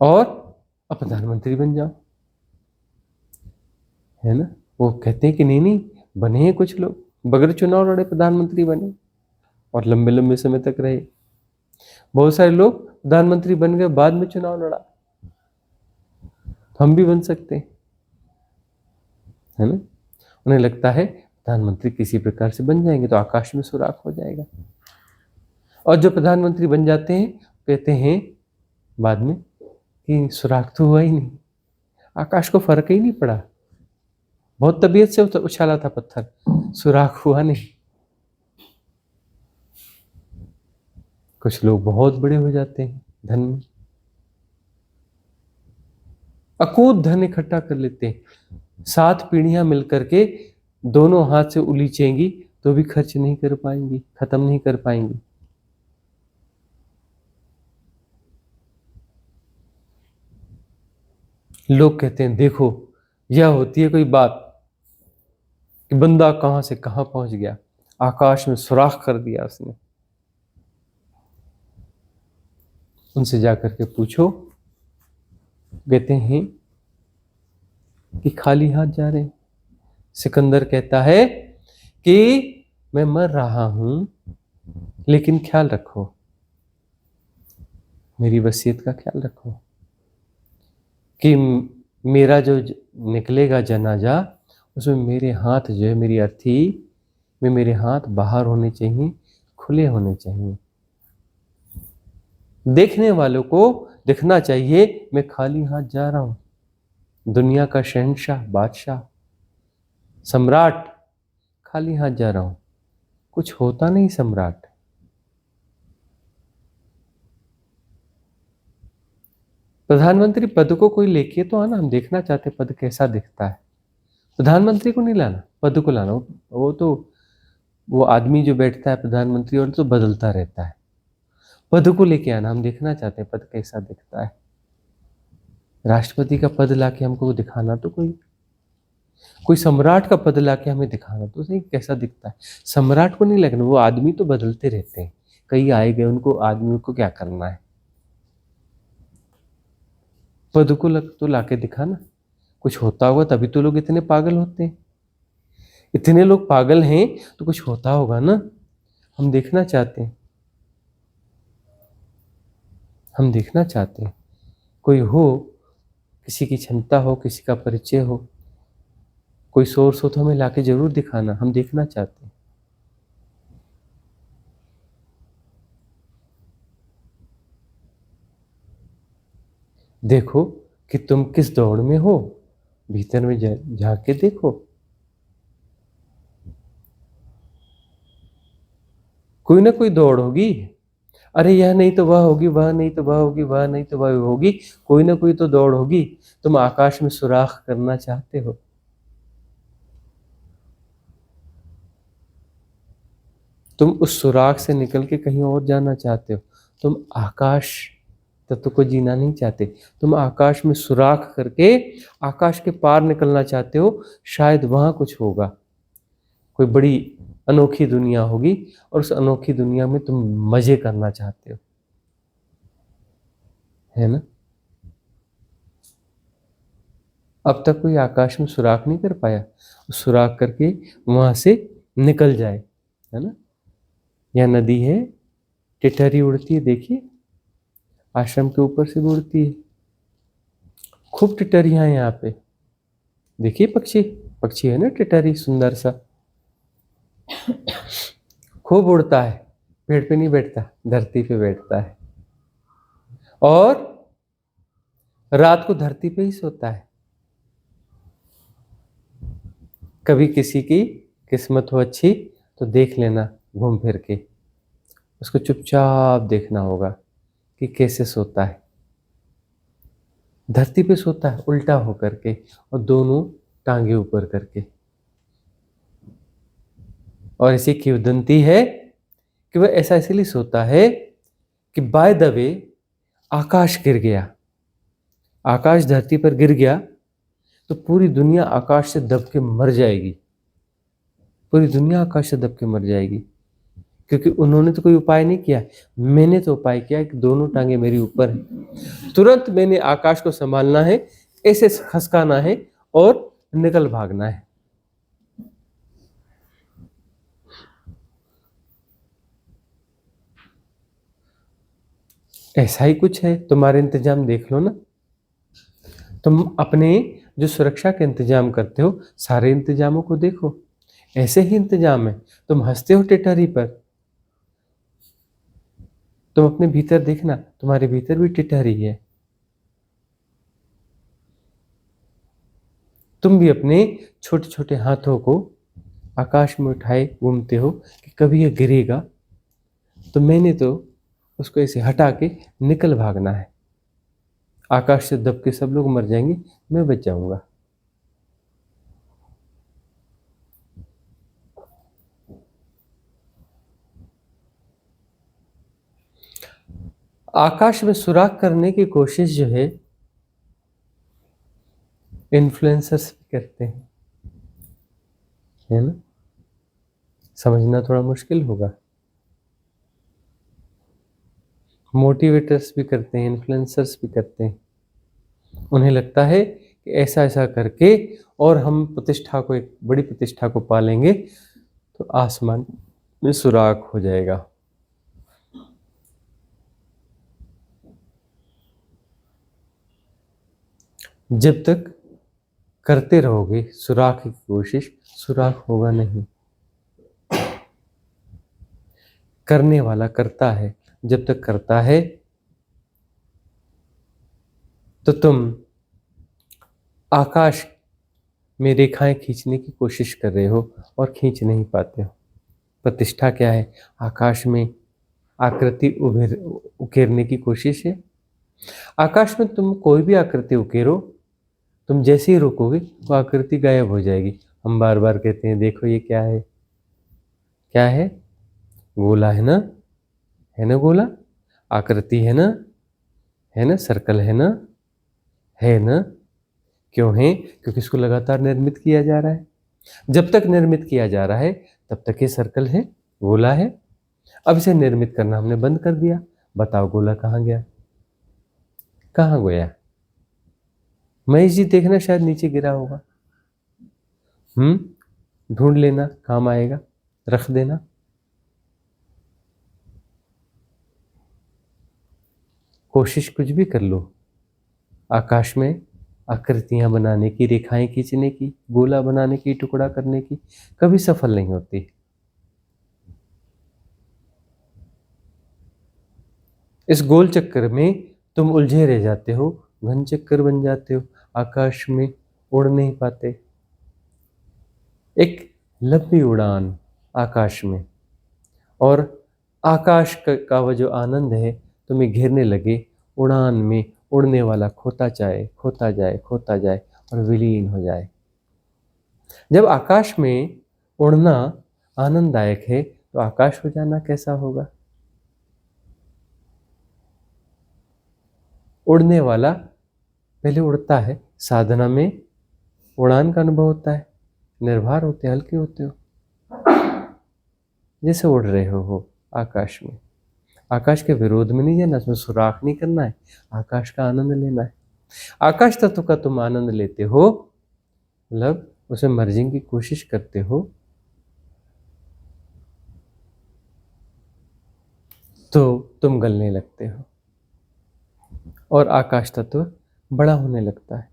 और अब प्रधानमंत्री बन जाओ, है ना। वो कहते हैं कि नहीं नहीं, बने हैं कुछ लोग बगैर चुनाव लड़े प्रधानमंत्री बने और लंबे लंबे समय तक रहे। बहुत सारे लोग प्रधानमंत्री बन गए, बाद में चुनाव लड़ा, तो हम भी बन सकते हैं, है ना। उन्हें लगता है प्रधानमंत्री किसी प्रकार से बन जाएंगे तो आकाश में सुराख हो जाएगा। और जो प्रधानमंत्री बन जाते हैं कहते हैं बाद में कि सुराख तो हुआ ही नहीं, आकाश को फर्क ही नहीं पड़ा, बहुत तबीयत से उछाला था पत्थर, सुराख हुआ नहीं। कुछ लोग बहुत बड़े हो जाते हैं धन में, अकूत धन इकट्ठा कर लेते हैं, 7 पीढ़ियां मिलकर के दोनों हाथ से उलीचेंगी तो भी खर्च नहीं कर पाएंगी, खत्म नहीं कर पाएंगी। लोग कहते हैं देखो यह होती है कोई बात कि बंदा कहां से कहां पहुंच गया, आकाश में सुराख कर दिया उसने। उनसे जाकर के पूछो, कहते हैं कि खाली हाथ जा रहे हैं। सिकंदर कहता है कि मैं मर रहा हूं, लेकिन ख्याल रखो, मेरी वसीयत का ख्याल रखो कि मेरा जो निकलेगा जनाजा, उसमें मेरे हाथ जो है, मेरी अर्थी में मेरे हाथ बाहर होने चाहिए, खुले होने चाहिए। देखने वालों को दिखना चाहिए मैं खाली हाथ जा रहा हूं, दुनिया का शहंशाह, बादशाह, सम्राट, खाली हाथ जा रहा हूं। कुछ होता नहीं सम्राट। प्रधानमंत्री पद को कोई लेके तो आना, हम देखना चाहते पद कैसा दिखता है। प्रधानमंत्री को नहीं लाना, पद को लाना। वो तो वो आदमी जो बैठता है प्रधानमंत्री और तो बदलता रहता है, पद को लेके आना, हम देखना चाहते हैं पद कैसा दिखता है। राष्ट्रपति का पद लाके हमको दिखाना तो कोई। कोई सम्राट का पद लाके हमें दिखाना तो सही कैसा दिखता है। सम्राट को नहीं लगना, वो आदमी तो बदलते रहते हैं, कई आए गए, उनको आदमियों को क्या करना है। पद को लग तो लाके दिखाना, कुछ होता होगा तभी तो लोग इतने पागल होते हैं। इतने लोग पागल हैं तो कुछ होता होगा ना, हम देखना चाहते हैं, हम देखना चाहते हैं। कोई हो, किसी की क्षमता हो, किसी का परिचय हो, कोई सोर्स हो तो हमें लाके जरूर दिखाना, हम देखना चाहते हैं। देखो कि तुम किस दौड़ में हो, भीतर में झांक के देखो। कोई ना कोई दौड़ होगी, अरे यह नहीं तो वह होगी, वह नहीं तो वह होगी, वह नहीं तो वह होगी, कोई ना कोई तो दौड़ होगी। तुम आकाश में सुराख करना चाहते हो, तुम उस सुराख से निकल के कहीं और जाना चाहते हो। तुम आकाश तत्व को जीना नहीं चाहते, तुम आकाश में सुराख करके आकाश के पार निकलना चाहते हो। शायद वहां कुछ होगा, कोई बड़ी अनोखी दुनिया होगी, और उस अनोखी दुनिया में तुम मजे करना चाहते हो, है ना। अब तक कोई आकाश में सुराख नहीं कर पाया, सुराख करके वहां से निकल जाए, है ना। यह नदी है, टिटहरी उड़ती है, देखिए आश्रम के ऊपर से भी उड़ती है। खूब टिटहरियां हैं यहाँ पे, देखिए पक्षी, पक्षी है ना टिटहरी, सुंदर सा, खूब उड़ता है, पेड़ पे नहीं बैठता, धरती पे बैठता है, और रात को धरती पे ही सोता है। कभी किसी की किस्मत हो अच्छी तो देख लेना, घूम फिर के उसको चुपचाप देखना होगा कि कैसे सोता है। धरती पे सोता है उल्टा होकर के, और दोनों टांगे ऊपर करके, और ऐसी किंवदंती है कि वह ऐसा इसलिए सोता है कि बाय द वे आकाश गिर गया, आकाश धरती पर गिर गया तो पूरी दुनिया आकाश से दब के मर जाएगी, पूरी दुनिया आकाश से दब के मर जाएगी। क्योंकि उन्होंने तो कोई उपाय नहीं किया, मैंने तो उपाय किया कि दोनों टांगे मेरी ऊपर है, तुरंत मैंने आकाश को संभालना है, ऐसे खसकाना है और निकल भागना है। ऐसा ही कुछ है, तुम्हारे इंतजाम देख लो ना। तुम अपने जो सुरक्षा के इंतजाम करते हो, सारे इंतजामों को देखो, ऐसे ही इंतजाम है। तुम हंसते हो टिटहरी पर, तुम अपने भीतर देखना, तुम्हारे भीतर भी टिटहरी है। तुम भी अपने छोटे छोटे हाथों को आकाश में उठाए घूमते हो कि कभी यह गिरेगा, तो मैंने तो उसको ऐसे हटा के निकल भागना है। आकाश से दब के सब लोग मर जाएंगे, मैं बच जाऊंगा। आकाश में सुराख करने की कोशिश जो है इन्फ्लुएंसर्स भी करते हैं, है ना। समझना थोड़ा मुश्किल होगा। मोटिवेटर्स भी करते हैं, इन्फ्लुएंसर्स भी करते हैं। उन्हें लगता है कि ऐसा ऐसा करके और हम प्रतिष्ठा को, एक बड़ी प्रतिष्ठा को पालेंगे तो आसमान में सुराख हो जाएगा। जब तक करते रहोगे सुराख की कोशिश, सुराख होगा नहीं। करने वाला करता है, जब तक करता है तो तुम आकाश में रेखाएं खींचने की कोशिश कर रहे हो और खींच नहीं पाते हो। प्रतिष्ठा क्या है? आकाश में आकृति उकेरने की कोशिश है। आकाश में तुम कोई भी आकृति उकेरो, तुम जैसे ही रोकोगे वो आकृति गायब हो जाएगी। हम बार बार कहते हैं देखो ये क्या है, क्या है? गोला है ना, है ना गोला, आकृति है ना, है ना, सर्कल है ना, है ना। क्यों हैं? क्योंकि इसको लगातार निर्मित किया जा रहा है। जब तक निर्मित किया जा रहा है तब तक ये सर्कल है, गोला है। अब इसे निर्मित करना हमने बंद कर दिया। बताओ गोला कहाँ गया? कहाँ गया? महेश जी देखना, शायद नीचे गिरा होगा। ढूंढ लेना, काम आएगा, रख देना। कोशिश कुछ भी कर लो, आकाश में आकृतियां बनाने की, रेखाएं खींचने की, गोला बनाने की, टुकड़ा करने की, कभी सफल नहीं होती। इस गोल चक्कर में तुम उलझे रह जाते हो, घन चक्कर बन जाते हो, आकाश में उड़ नहीं पाते। एक लंबी उड़ान आकाश में, और आकाश का वह जो आनंद है तुम्हें घेरने लगे। उड़ान में उड़ने वाला खोता जाए, खोता जाए, खोता जाए और विलीन हो जाए। जब आकाश में उड़ना आनंददायक है तो आकाश हो जाना कैसा होगा? उड़ने वाला पहले उड़ता है, साधना में उड़ान का अनुभव होता है, निर्भर होते, हल्के होते हो, जैसे उड़ रहे हो आकाश में। आकाश के विरोध में नहीं जाना, उसमें सुराख नहीं करना है, आकाश का आनंद लेना है। आकाश तत्व का तुम आनंद लेते हो, मतलब उसे मर्जिंग की कोशिश करते हो, तो तुम गलने लगते हो और आकाश तत्व बड़ा होने लगता है।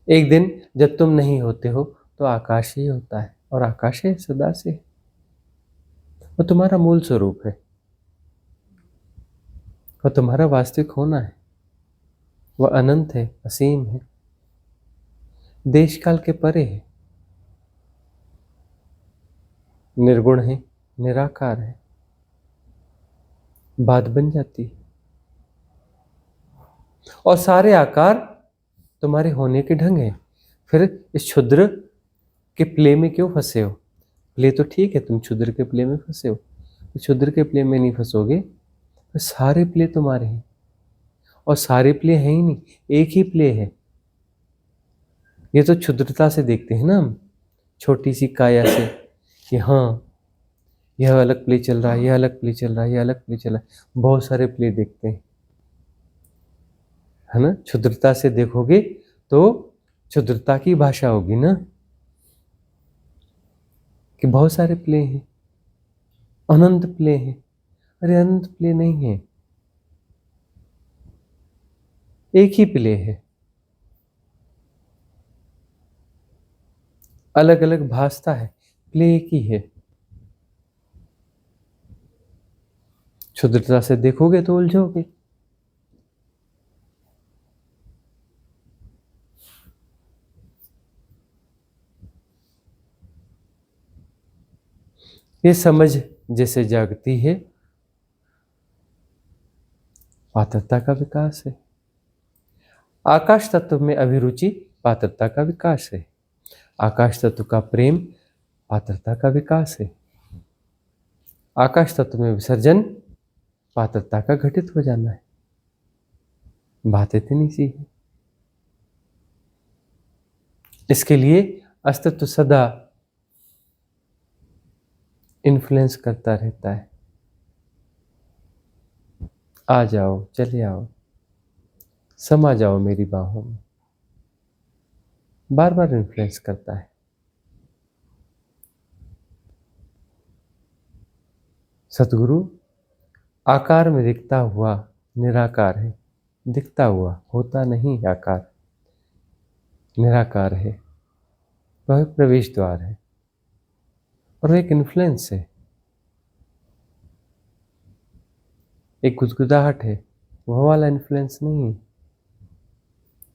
एक दिन जब तुम नहीं होते हो तो आकाश ही होता है, और आकाश है सदा से, वो तुम्हारा मूल स्वरूप है, और तुम्हारा वास्तविक होना है। वह अनंत है, असीम है, देश काल के परे है, निर्गुण है, निराकार है। बात बन जाती है, और सारे आकार तुम्हारे होने के ढंग हैं। फिर इस क्षुद्र के प्ले में क्यों फंसे हो? प्ले तो ठीक है, तुम क्षुद्र के प्ले में फंसे हो, तो क्षुद्र के प्ले में नहीं फंसोगे तो सारे प्ले तुम्हारे हैं। और सारे प्ले हैं ही नहीं, एक ही प्ले है। ये तो क्षुद्रता से देखते हैं ना हम, छोटी सी काया से, कि हाँ यह अलग प्ले चल रहा है, यह अलग प्ले चल रहा है, यह अलग प्ले चल रहा है। बहुत सारे प्ले देखते हैं, है ना। क्षुद्रता से देखोगे तो क्षुद्रता की भाषा होगी ना, कि बहुत सारे प्ले हैं, अनंत प्ले हैं। अरे अनंत प्ले नहीं है, एक ही प्ले है, अलग अलग भासता है, प्ले एक ही है। क्षुद्रता से देखोगे तो उलझोगे। ये समझ जैसे जागती है, पात्रता का विकास है। आकाश तत्व में अभिरुचि पात्रता का विकास है। आकाश तत्व का प्रेम पात्रता का विकास है। आकाश तत्व में विसर्जन पात्रता का घटित हो जाना है। बात इतनी सी है। इसके लिए अस्तित्व सदा इन्फ्लुएंस करता रहता है। आ जाओ, चले आओ, समा जाओ मेरी बाहों में, बार बार इन्फ्लुएंस करता है। सतगुरु आकार में दिखता हुआ निराकार है, दिखता हुआ, होता नहीं आकार, निराकार है, वह प्रवेश द्वार है, और एक इन्फ्लुएंस है, एक गुदगुदाहट है। वह वाला इन्फ्लुएंस नहीं है,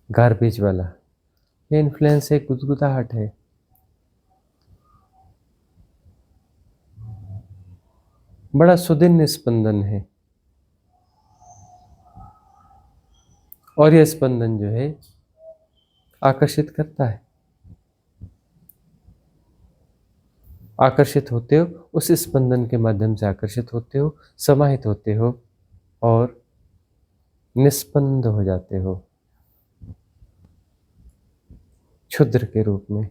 गार्बेज वाला। ये इन्फ्लुएंस एक गुदगुदाहट है, बड़ा सुदिन स्पंदन है। और यह स्पंदन जो है आकर्षित करता है। आकर्षित होते हो, उस स्पंदन के माध्यम से आकर्षित होते हो, समाहित होते हो और निस्पंद हो जाते हो। क्षुद्र के रूप में,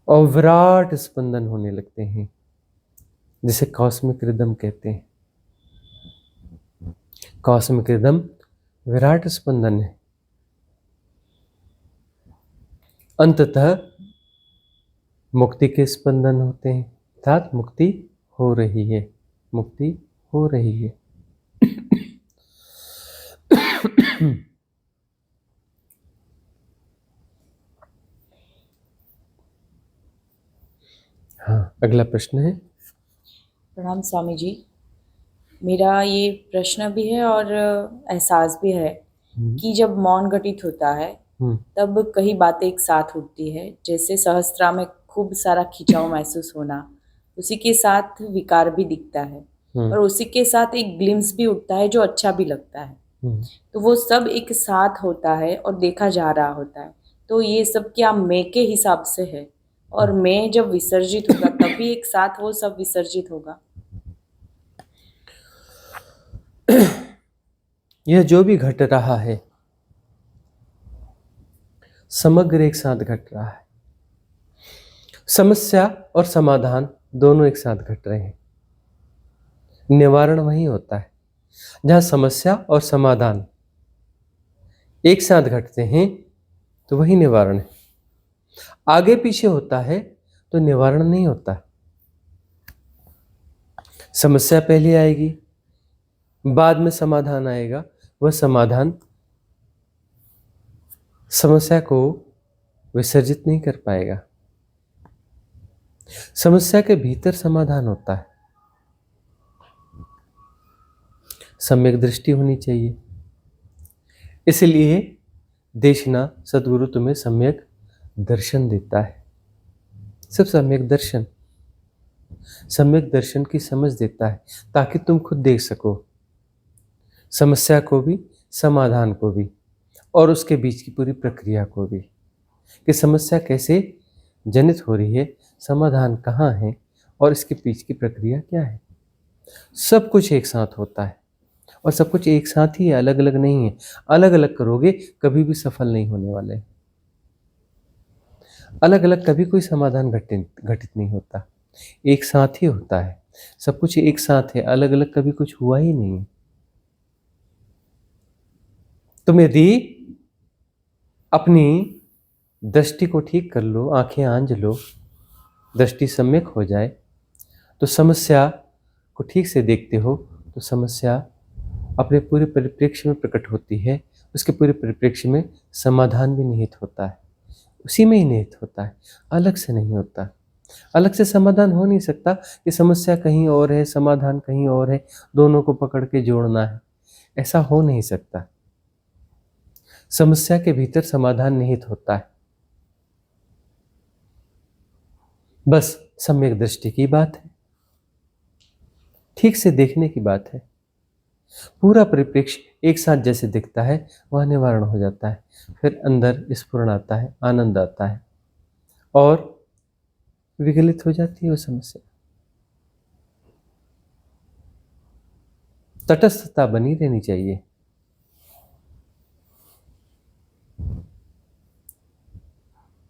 और विराट स्पंदन होने लगते हैं, जिसे कॉस्मिक रिदम कहते हैं। कॉस्मिक रिदम विराट स्पंदन है। अंततः मुक्ति के स्पंदन होते हैं, अर्थात मुक्ति हो रही है, मुक्ति हो रही है। हाँ, अगला प्रश्न है। प्रणाम स्वामी जी। मेरा ये प्रश्न भी है और एहसास भी है कि जब मौन घटित होता है तब कई बातें एक साथ उठती है, जैसे सहस्त्रा में खूब सारा खिंचाव महसूस होना, उसी के साथ विकार भी दिखता है और उसी के साथ एक ग्लिम्स भी उठता है जो अच्छा भी लगता है। तो वो सब एक साथ होता है और देखा जा रहा होता है। तो ये सब क्या मैं के हिसाब से है, और मैं जब विसर्जित होगा तभी एक साथ वो सब विसर्जित होगा? यह जो भी घट रहा है समग्र एक साथ घट रहा है। समस्या और समाधान दोनों एक साथ घट रहे हैं। निवारण वही होता है जहां समस्या और समाधान एक साथ घटते हैं, तो वही निवारण है। आगे पीछे होता है तो निवारण नहीं होता। समस्या पहले आएगी, बाद में समाधान आएगा। वह समाधान समस्या को विसर्जित नहीं कर पाएगा। समस्या के भीतर समाधान होता है। सम्यक दृष्टि होनी चाहिए। इसलिए देशना सद्गुरु तुम्हें सम्यक दर्शन देता है। सिर्फ सम्यक दर्शन, सम्यक दर्शन की समझ देता है, ताकि तुम खुद देख सको समस्या को भी, समाधान को भी, और उसके बीच की पूरी प्रक्रिया को भी, कि समस्या कैसे जनित हो रही है, समाधान कहाँ है, और इसके बीच की प्रक्रिया क्या है। सब कुछ एक साथ होता है, और सब कुछ एक साथ ही है, अलग अलग नहीं है। अलग अलग करोगे कभी भी सफल नहीं होने वाले। अलग अलग कभी कोई समाधान घटित नहीं होता, एक साथ ही होता है। सब कुछ एक साथ है, अलग अलग कभी कुछ हुआ ही नहीं है। तुम यदि अपनी दृष्टि को ठीक कर लो, आंखें आंज लो, दृष्टि सम्यक हो जाए, तो समस्या को ठीक से देखते हो तो समस्या अपने पूरे परिप्रेक्ष्य में प्रकट होती है। उसके पूरे परिप्रेक्ष्य में समाधान भी निहित होता है, उसी में ही निहित होता है, अलग से नहीं होता। अलग से समाधान हो नहीं सकता कि समस्या कहीं और है, समाधान कहीं और है, दोनों को पकड़ के जोड़ना है, ऐसा हो नहीं सकता। समस्या के भीतर समाधान निहित होता है। बस सम्यक दृष्टि की बात है, ठीक से देखने की बात है। पूरा परिप्रेक्ष्य एक साथ जैसे दिखता है वह निवारण हो जाता है। फिर अंदर स्फुरण आता है, आनंद आता है, और विगलित हो जाती है वो समस्या। तटस्थता बनी रहनी चाहिए।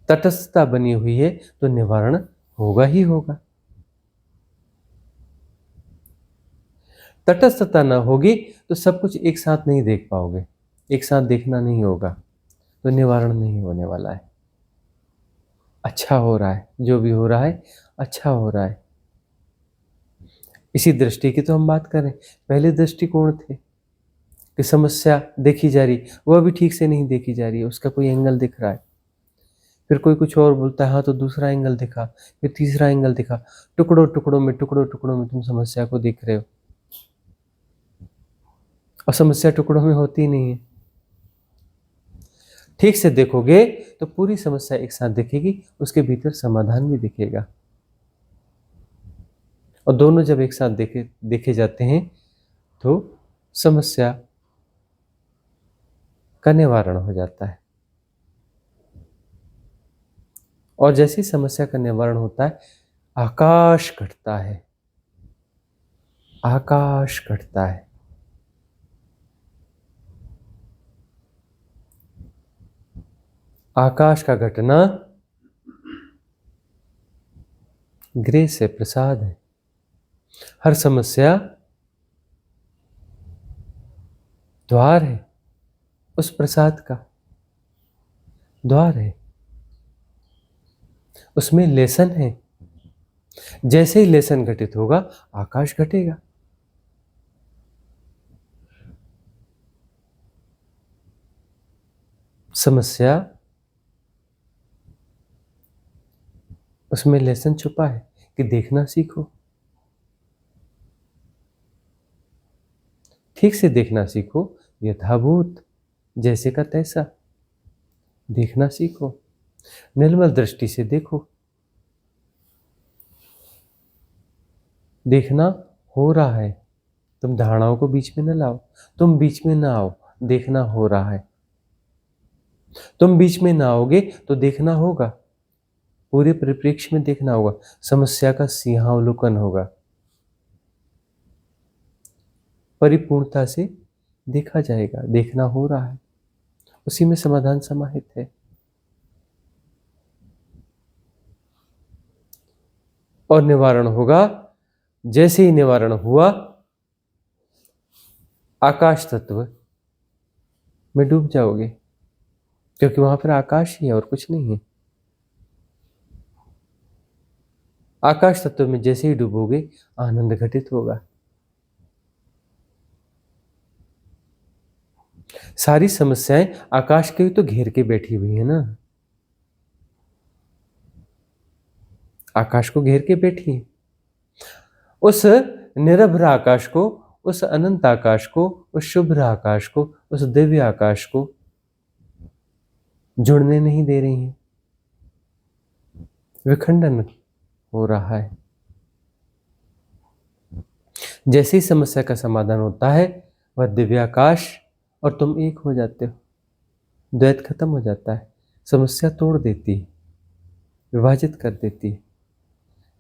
तटस्थता बनी हुई है तो निवारण होगा ही होगा। तटस्थता ना होगी तो सब कुछ एक साथ नहीं देख पाओगे, एक साथ देखना नहीं होगा, तो निवारण नहीं होने वाला है। अच्छा हो रहा है, जो भी हो रहा है अच्छा हो रहा है। इसी दृष्टि की तो हम बात करें। पहले दृष्टिकोण थे कि समस्या देखी जा रही, वह भी ठीक से नहीं देखी जा रही है, उसका कोई एंगल दिख रहा है। फिर कोई कुछ और बोलता है, हाँ तो दूसरा एंगल दिखा, फिर तीसरा एंगल दिखा। टुकड़ों टुकड़ों में तुम समस्या को देख रहे हो, और समस्या टुकड़ों में होती नहीं है। ठीक से देखोगे तो पूरी समस्या एक साथ दिखेगी, उसके भीतर समाधान भी दिखेगा, और दोनों जब एक साथ देखे जाते हैं तो समस्या का निवारण हो जाता है। और जैसे ही समस्या का निवारण होता है, आकाश घटता है, आकाश घटता है। आकाश का घटना ग्रेस है, प्रसाद है। हर समस्या द्वार है, उस प्रसाद का द्वार है, उसमें लेसन है। जैसे ही लेसन घटित होगा आकाश घटेगा। समस्या उसमें लेसन छुपा है कि देखना सीखो, ठीक से देखना सीखो, यथाभूत जैसे का तैसा देखना सीखो, निर्मल दृष्टि से देखो। देखना हो रहा है, तुम धारणाओं को बीच में न लाओ, तुम बीच में ना आओ, देखना हो रहा है। तुम बीच में ना आओगे तो देखना होगा, पूरे परिप्रेक्ष्य में देखना होगा, समस्या का सिंहावलोकन होगा, परिपूर्णता से देखा जाएगा। देखना हो रहा है, उसी में समाधान समाहित है। और निवारण होगा, जैसे ही निवारण हुआ आकाश तत्व में डूब जाओगे, क्योंकि वहां पर आकाश ही है और कुछ नहीं है। आकाश तत्व में जैसे ही डूबोगे आनंद घटित होगा। सारी समस्याएं आकाश के ही तो घेर के बैठी हुई है ना, आकाश को घेर के बैठी है। उस निरभ्र आकाश को, उस अनंत आकाश को, उस शुभ्र आकाश को, उस दिव्य आकाश को जुड़ने नहीं दे रही हैं, विखंडन हो रहा है। जैसे ही समस्या का समाधान होता है वह दिव्य आकाश और तुम एक हो जाते हो, द्वैत खत्म हो जाता है, समस्या तोड़ देती है, विभाजित कर देती है।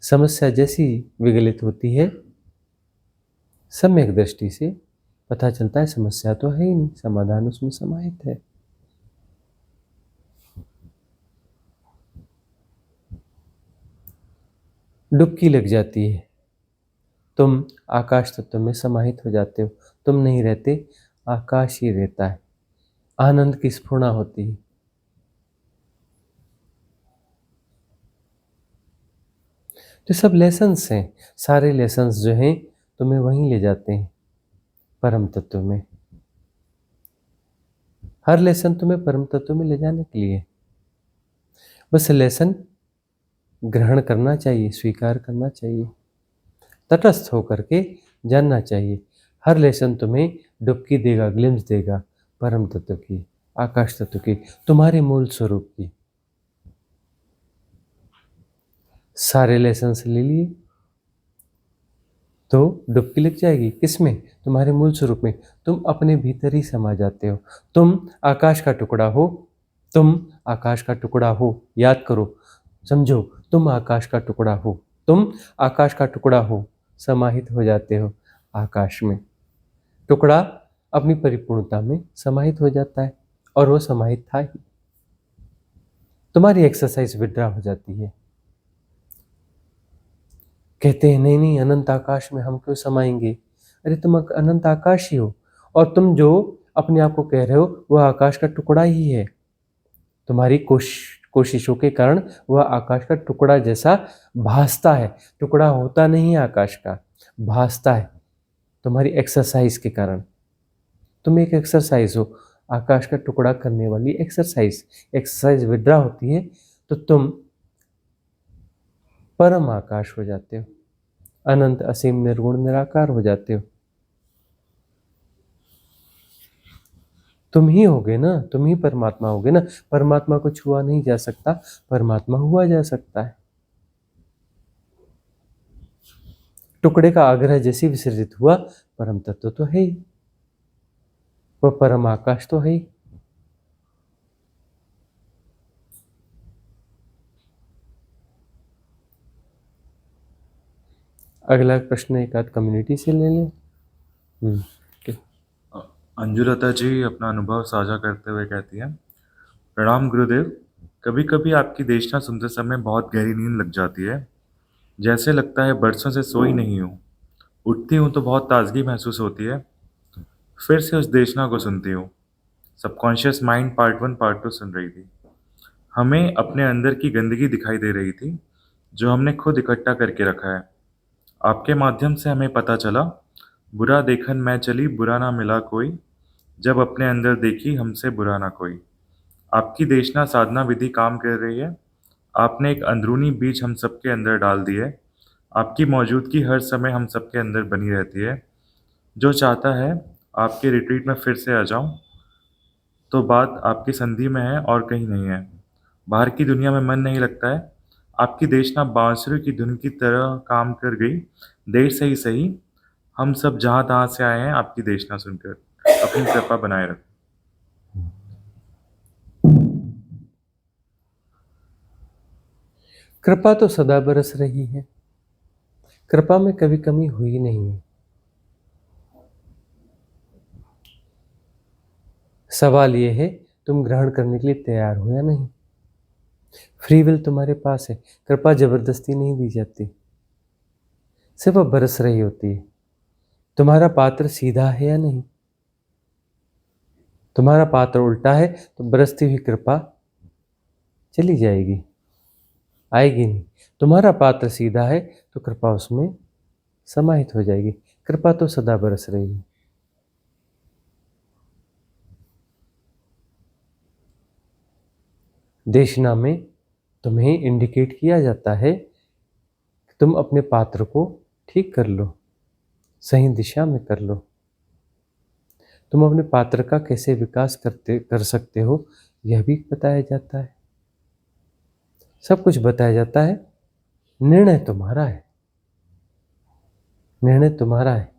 समस्या जैसी विगलित होती है, सम्यक दृष्टि से पता चलता है समस्या तो है ही नहीं, समाधान उसमें समाहित है। डुबकी लग जाती है, तुम आकाश तत्व में समाहित हो जाते हो, तुम नहीं रहते, आकाश ही रहता है। आनंद की स्फुरणा होती है। तो सब लेसन्स हैं, सारे लेसन्स जो हैं तुम्हें वहीं ले जाते हैं, परम तत्व में। हर लेसन तुम्हें परम तत्व में ले जाने के लिए, बस लेसन ग्रहण करना चाहिए, स्वीकार करना चाहिए, तटस्थ होकर के जानना चाहिए। हर लेसन तुम्हें डुबकी देगा, ग्लिम्स देगा परम तत्व की, आकाश तत्व की, तुम्हारे मूल स्वरूप की। सारे लेसन्स ले लिए तो डुबकी लग जाएगी, किसमें? तुम्हारे मूल स्वरूप में। तुम अपने भीतर ही समा जाते हो, तुम आकाश का टुकड़ा हो, तुम आकाश का टुकड़ा हो। याद करो, समझो, तुम आकाश का टुकड़ा हो, तुम आकाश का टुकड़ा हो, समाहित हो जाते हो आकाश में। टुकड़ा अपनी परिपूर्णता में समाहित हो जाता है, और वो समाहित था ही। तुम्हारी एक्सरसाइज विड्रा हो जाती है। कहते हैं नहीं नहीं, अनंत आकाश में हम क्यों समाएंगे? अरे तुम अनंत आकाश ही हो, और तुम जो अपने आप को कह रहे हो वह आकाश का टुकड़ा ही है। तुम्हारी कोशिशों के कारण वह आकाश का टुकड़ा जैसा भासता है। टुकड़ा होता नहीं है आकाश का, भासता है तुम्हारी एक्सरसाइज के कारण। तुम एक एक्सरसाइज हो, आकाश का टुकड़ा करने वाली एक्सरसाइज विड्रा होती है तो तुम परम आकाश हो जाते हो, अनंत असीम निर्गुण निराकार हो जाते हो। तुम ही होगे ना, तुम ही परमात्मा होगे ना। परमात्मा को छुआ नहीं जा सकता, परमात्मा हुआ जा सकता है। टुकड़े का आग्रह जैसे विसर्जित हुआ, परम तत्व तो है ही, वह परम आकाश तो है ही। अगला प्रश्न एक आध कम्युनिटी से ले लें। अंजुलता जी अपना अनुभव साझा करते हुए कहती हैं, प्रणाम गुरुदेव, कभी कभी आपकी देशना सुनते समय बहुत गहरी नींद लग जाती है। जैसे लगता है बरसों से सोई नहीं हूँ। उठती हूँ तो बहुत ताजगी महसूस होती है। फिर से उस देशना को सुनती हूँ। सबकॉन्शियस माइंड पार्ट 1 पार्ट 2 सुन रही थी। हमें अपने अंदर की गंदगी दिखाई दे रही थी जो हमने खुद इकट्ठा करके रखा है। आपके माध्यम से हमें पता चला, बुरा देखन मैं चली बुरा ना मिला कोई, जब अपने अंदर देखी हमसे बुरा ना कोई। आपकी देशना साधना विधि काम कर रही है। आपने एक अंदरूनी बीज हम सबके अंदर डाल दी है। आपकी मौजूदगी हर समय हम सबके अंदर बनी रहती है। जो चाहता है आपके रिट्रीट में फिर से आ जाऊं, तो बात आपकी संधि में है और कहीं नहीं है। बाहर की दुनिया में मन नहीं लगता है। आपकी देशना बांसुरी की धुन की तरह काम कर गई। देर से ही सही, हम सब जहाँ तहाँ से आए हैं आपकी देशना सुनकर। अपनी कृपा बनाए रखें। कृपा तो सदा बरस रही है। कृपा में कभी कमी हुई नहीं है। सवाल यह है, तुम ग्रहण करने के लिए तैयार हो या नहीं। फ्री विल तुम्हारे पास है। कृपा जबरदस्ती नहीं दी जाती, सिर्फ अब बरस रही होती है। तुम्हारा पात्र सीधा है या नहीं। तुम्हारा पात्र उल्टा है तो बरसती हुई कृपा चली जाएगी, आएगी नहीं। तुम्हारा पात्र सीधा है तो कृपा उसमें समाहित हो जाएगी। कृपा तो सदा बरस रही है। देशना में तुम्हें इंडिकेट किया जाता है कि तुम अपने पात्र को ठीक कर लो, सही दिशा में कर लो। तुम अपने पात्र का कैसे विकास कर सकते हो, यह भी बताया जाता है। सब कुछ बताया जाता है। निर्णय तुम्हारा है, निर्णय तुम्हारा है।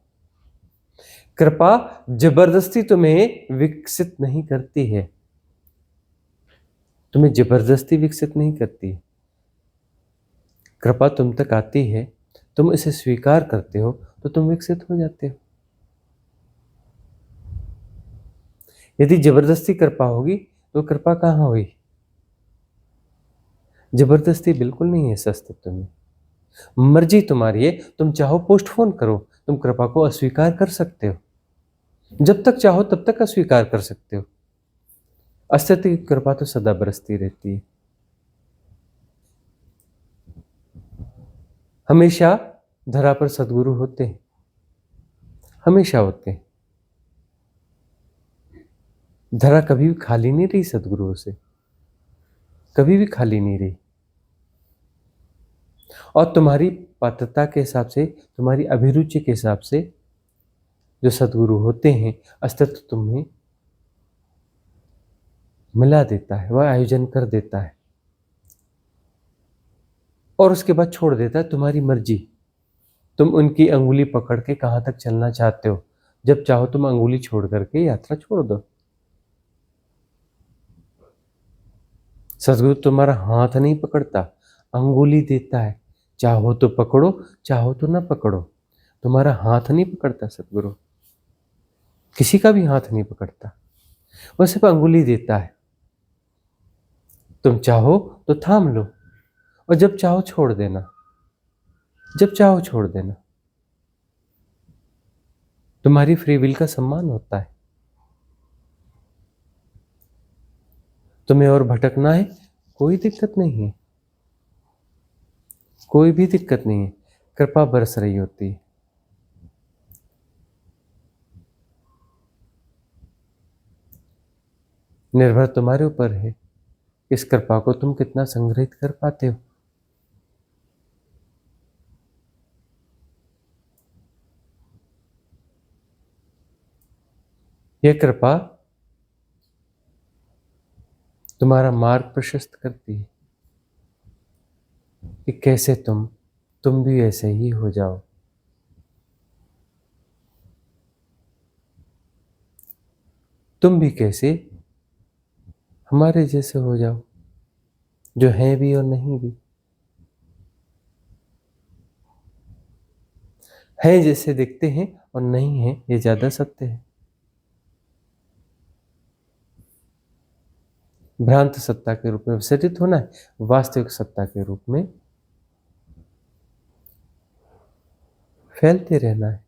कृपा जबरदस्ती तुम्हें विकसित नहीं करती है, तुम्हें जबरदस्ती विकसित नहीं करती है। कृपा तुम तक आती है, तुम इसे स्वीकार करते हो तो तुम विकसित हो जाते हो। यदि जबरदस्ती कृपा होगी तो कृपा कहाँ हुई। जबरदस्ती बिल्कुल नहीं है इस अस्तित्व में। मर्जी तुम्हारी है, तुम चाहो पोस्टपोन करो, तुम कृपा को अस्वीकार कर सकते हो। जब तक चाहो तब तक अस्वीकार कर सकते हो। अस्तित्व की कृपा तो सदा बरसती रहती है। हमेशा धरा पर सद्गुरु होते हैं, हमेशा होते हैं। धरा कभी भी खाली नहीं रही सद्गुरुओं से, कभी भी खाली नहीं रही। और तुम्हारी पात्रता के हिसाब से, तुम्हारी अभिरुचि के हिसाब से जो सद्गुरु होते हैं, अस्तित्व तुम्हें मिला देता है, वह आयोजन कर देता है और उसके बाद छोड़ देता है। तुम्हारी मर्जी, तुम उनकी अंगुली पकड़ के कहाँ तक चलना चाहते हो। जब चाहो तुम अंगुली छोड़ करके यात्रा छोड़ दो। सद्गुरु तुम्हारा हाथ नहीं पकड़ता, अंगुली देता है। चाहो तो पकड़ो, चाहो तो ना पकड़ो। तुम्हारा हाथ नहीं पकड़ता सद्गुरु, किसी का भी हाथ नहीं पकड़ता, वह सिर्फ अंगुली देता है। तुम चाहो तो थाम लो और जब चाहो छोड़ देना, जब चाहो छोड़ देना। तुम्हारी फ्री विल का सम्मान होता है। तुम्हें और भटकना है, कोई दिक्कत नहीं है, कोई भी दिक्कत नहीं है। कृपा बरस रही होती है। निर्भर तुम्हारे ऊपर है, इस कृपा को तुम कितना संग्रहित कर पाते हो। यह कृपा तुम्हारा मार्ग प्रशस्त करती है कि कैसे तुम भी ऐसे ही हो जाओ। तुम भी कैसे हमारे जैसे हो जाओ, जो हैं भी और नहीं भी। हैं जैसे दिखते हैं और नहीं हैं, ये ज्यादा सत्य है। भ्रांत सत्ता के रूप में विसर्जित होना है, वास्तविक सत्ता के रूप में फैलते रहना है।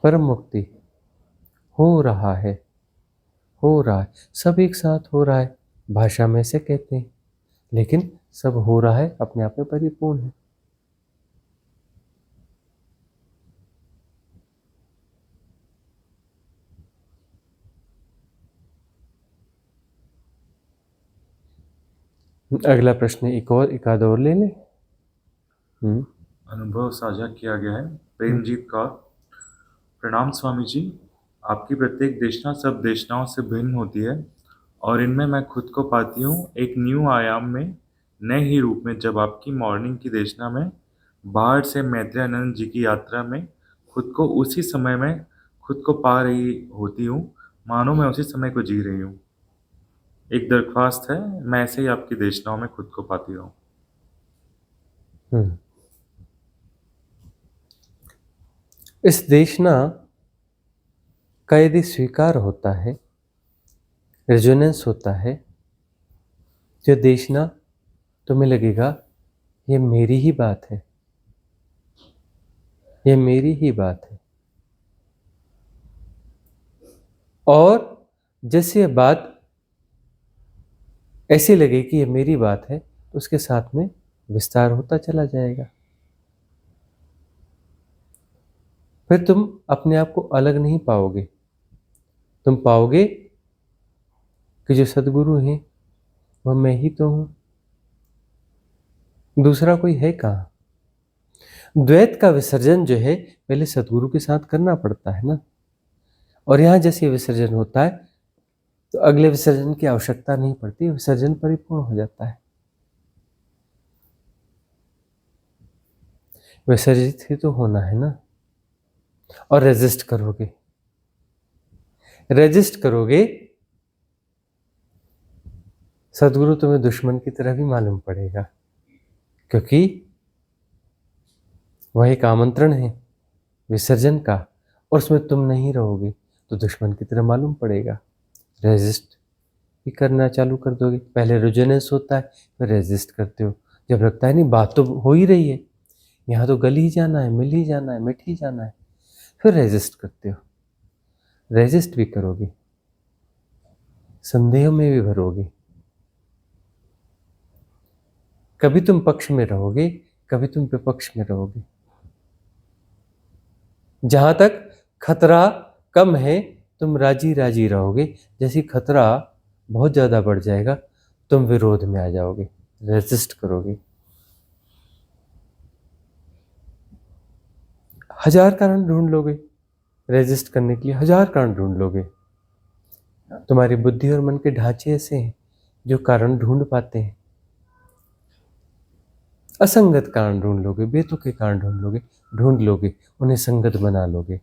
परम मुक्ति हो रहा है, हो रहा है, सब एक साथ हो रहा है। भाषा में से कहते हैं, लेकिन सब हो रहा है, अपने आप में परिपूर्ण है। अगला प्रश्न एक आध और ले लें। अनुभव साझा किया गया है प्रेमजीत कौर। प्रणाम स्वामी जी, आपकी प्रत्येक देशना सब देशनाओं से भिन्न होती है और इनमें मैं खुद को पाती हूँ एक न्यू आयाम में, नए ही रूप में। जब आपकी मॉर्निंग की देशना में बाहर से मैत्रेयानंद जी की यात्रा में खुद को उसी समय में खुद को पा रही होती हूँ, मानो मैं उसी समय को जी रही हूँ। एक दरख्वास्त है, मैं ऐसे ही आपकी देशनाओं में खुद को पाती रहूँ। इस देशना का यदि स्वीकार होता है, रेजोनेंस होता है, जो देशना तुम्हें लगेगा ये मेरी ही बात है, ये मेरी ही बात है। और जैसे ये बात ऐसी लगे कि ये मेरी बात है, तो उसके साथ में विस्तार होता चला जाएगा। फिर तुम अपने आप को अलग नहीं पाओगे। तुम पाओगे कि जो सद्गुरु हैं वह मैं ही तो हूं, दूसरा कोई है कहाँ। द्वैत का विसर्जन जो है पहले सद्गुरु के साथ करना पड़ता है ना, और यहां जैसे विसर्जन होता है तो अगले विसर्जन की आवश्यकता नहीं पड़ती, विसर्जन परिपूर्ण हो जाता है। विसर्जित ही तो होना है ना। और रेजिस्ट करोगे, रेजिस्ट करोगे, सद्गुरु तुम्हें दुश्मन की तरह भी मालूम पड़ेगा, क्योंकि वह एक आमंत्रण है विसर्जन का, और उसमें तुम नहीं रहोगे तो दुश्मन की तरह मालूम पड़ेगा। रेजिस्ट भी करना चालू कर दोगे। पहले रेजोनेंस होता है, फिर रेजिस्ट करते हो। जब लगता है नहीं बात तो हो ही रही है, यहाँ तो गल ही जाना है, मिल ही जाना है, मिट ही जाना है, फिर रेजिस्ट करते हो। रेजिस्ट भी करोगे, संदेह में भी भरोगे। कभी तुम पक्ष में रहोगे, कभी तुम विपक्ष में रहोगे। जहां तक खतरा कम है तुम राजी राजी रहोगे, जैसे खतरा बहुत ज्यादा बढ़ जाएगा तुम विरोध में आ जाओगे, रेजिस्ट करोगे। हजार कारण ढूंढ लोगे, रेजिस्ट करने के लिए हजार कारण ढूंढ लोगे। तुम्हारी बुद्धि और मन के ढांचे ऐसे हैं जो कारण ढूंढ पाते हैं। असंगत कारण ढूंढ लोगे, बेतुके कारण ढूंढ लोगे, उन्हें संगत बना लोगे,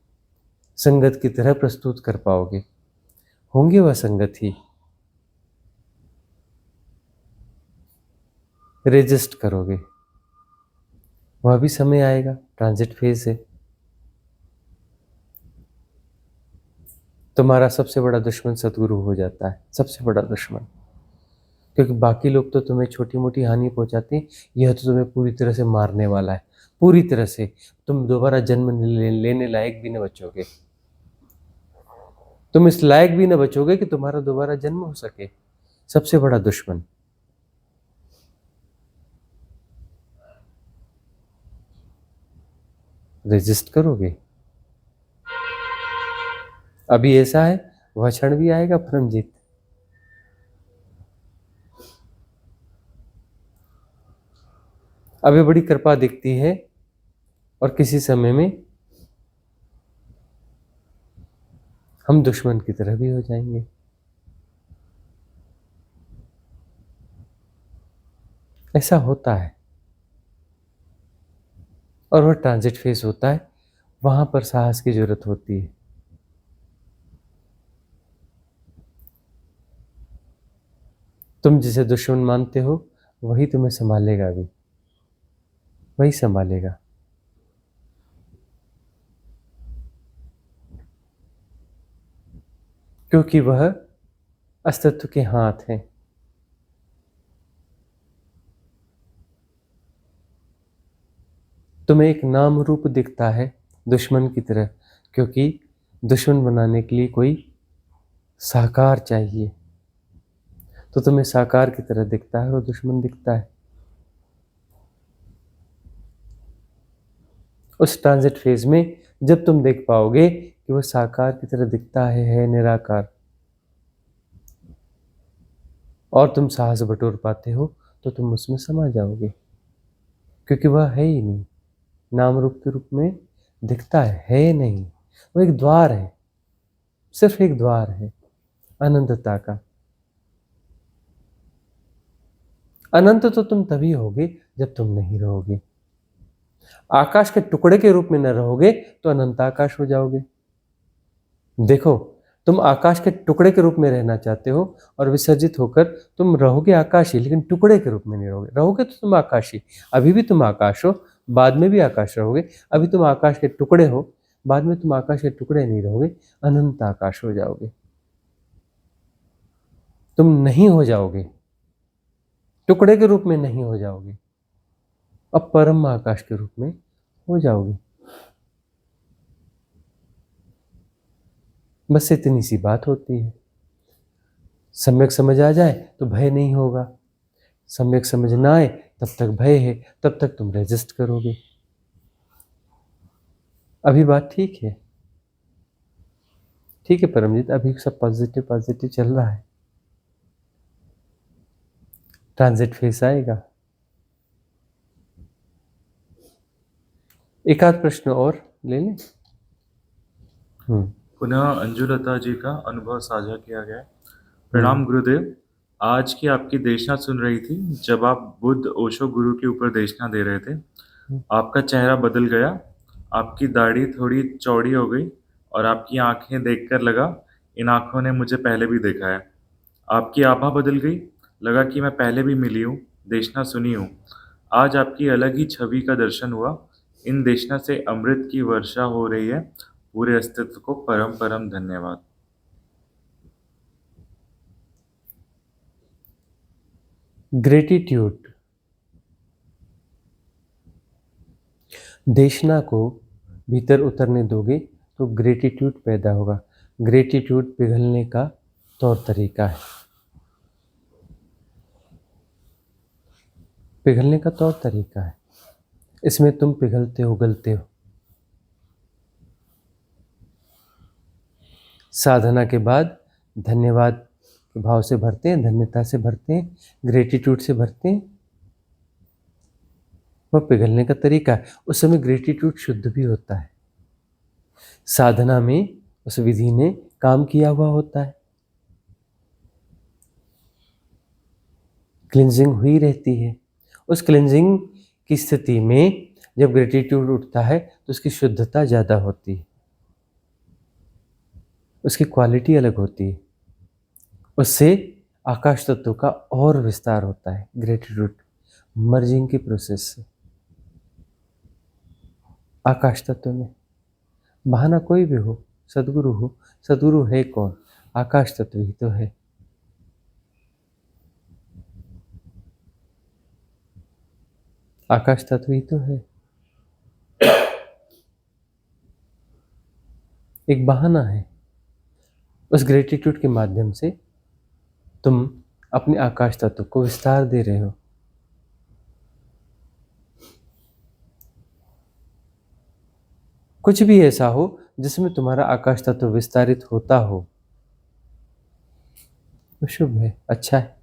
संगत की तरह प्रस्तुत कर पाओगे। होंगे वह संगत ही। रेजिस्ट करोगे, वह भी समय आएगा, ट्रांजिट फेज है। तुम्हारा सबसे बड़ा दुश्मन सद्गुरु हो जाता है, सबसे बड़ा दुश्मन, क्योंकि बाकी लोग तो तुम्हें छोटी मोटी हानि पहुंचाते हैं, यह तो तुम्हें पूरी तरह से मारने वाला है, पूरी तरह से। तुम दोबारा जन्म लेने लायक भी न बचोगे, तुम इस लायक भी न बचोगे कि तुम्हारा दोबारा जन्म हो सके। सबसे बड़ा दुश्मन। रेजिस्ट करोगे। अभी ऐसा है, वह क्षण भी आएगा परमजीत। अभी बड़ी कृपा दिखती है और किसी समय में हम दुश्मन की तरह भी हो जाएंगे। ऐसा होता है, और वह ट्रांजिट फेज होता है, वहां पर साहस की जरूरत होती है। तुम जिसे दुश्मन मानते हो वही तुम्हें संभालेगा भी, वही संभालेगा। क्योंकि वह अस्तित्व के हाथ हैं। तुम्हें एक नाम रूप दिखता है दुश्मन की तरह, क्योंकि दुश्मन बनाने के लिए कोई साकार चाहिए, तो तुम्हें साकार की तरह दिखता है और दुश्मन दिखता है। उस ट्रांजिट फेज में जब तुम देख पाओगे कि वह साकार की तरह दिखता है निराकार, और तुम साहस बटोर पाते हो, तो तुम उसमें समा जाओगे, क्योंकि वह है ही नहीं, नाम रूप के रूप में दिखता है नहीं, वो एक द्वार है, सिर्फ एक द्वार है अनंतता का। अनंत तो तुम तभी होगे जब तुम नहीं रहोगे। आकाश के टुकड़े के रूप में न रहोगे तो अनंत आकाश हो जाओगे। देखो, तुम आकाश के टुकड़े के रूप में रहना चाहते हो और विसर्जित होकर तुम रहोगे आकाशी, लेकिन टुकड़े के रूप में नहीं रहोगे। रहोगे तो तुम आकाशी, अभी भी तुम आकाश हो, बाद में भी आकाश रहोगे। अभी तुम आकाश के टुकड़े हो, बाद में तुम आकाश के टुकड़े नहीं रहोगे, अनंत आकाश हो जाओगे। तुम नहीं हो जाओगे, टुकड़े के रूप में नहीं हो जाओगे, अब परम आकाश के रूप में हो जाओगे। बस इतनी सी बात होती है। सम्यक समझ आ जाए तो भय नहीं होगा, सम्यक समझ ना आए तब तक भय है, तब तक तुम रेजिस्ट करोगे। अभी बात ठीक है? ठीक है परमजीत, अभी सब पॉजिटिव पॉजिटिव चल रहा है। ट्रांजिट फेस आएगा। एक आध प्रश्न और ले लें। पुनः अंजुलता जी का अनुभव साझा किया गया है। प्रणाम गुरुदेव, आज की आपकी देशना सुन रही थी जब आप बुद्ध ओशो गुरु के ऊपर देशना दे रहे थे। आपका चेहरा बदल गया, आपकी दाढ़ी थोड़ी चौड़ी हो गई और आपकी आंखें देखकर लगा इन आंखों ने मुझे पहले भी देखा है। आपकी आभा बदल गई, लगा कि मैं पहले भी मिली हूँ, देशना सुनी हूँ। आज आपकी अलग ही छवि का दर्शन हुआ। इन देशना से अमृत की वर्षा हो रही है। पूरे अस्तित्व को परम परम धन्यवाद। ग्रेटिट्यूड, देशना को भीतर उतरने दोगे तो ग्रेटिट्यूड पैदा होगा। ग्रेटिट्यूड पिघलने का तौर तरीका है, पिघलने का तौर तरीका है। इसमें तुम पिघलते हो, गलते हो। साधना के बाद धन्यवाद के भाव से भरते हैं, धन्यता से भरते हैं, ग्रेटिट्यूड से भरते हैं। वह पिघलने का तरीका है। उस समय ग्रेटिट्यूड शुद्ध भी होता है। साधना में उस विधि ने काम किया हुआ होता है, क्लिंजिंग हुई रहती है। उस क्लिंजिंग की स्थिति में जब ग्रेटिट्यूड उठता है तो उसकी शुद्धता ज़्यादा होती है, उसकी क्वालिटी अलग होती है। उससे आकाश तत्व का और विस्तार होता है। ग्रेटिट्यूड मर्जिंग की प्रोसेस से आकाश तत्व में, बहाना कोई भी हो, सदगुरु हो, सदगुरु है कौन? आकाश तत्व ही तो है। आकाश तत्व ही तो है। एक बहाना है। उस ग्रेटिट्यूड के माध्यम से तुम अपने आकाश तत्व को विस्तार दे रहे हो। कुछ भी ऐसा हो जिसमें तुम्हारा आकाश तत्व विस्तारित होता हो, वो शुभ है, अच्छा है।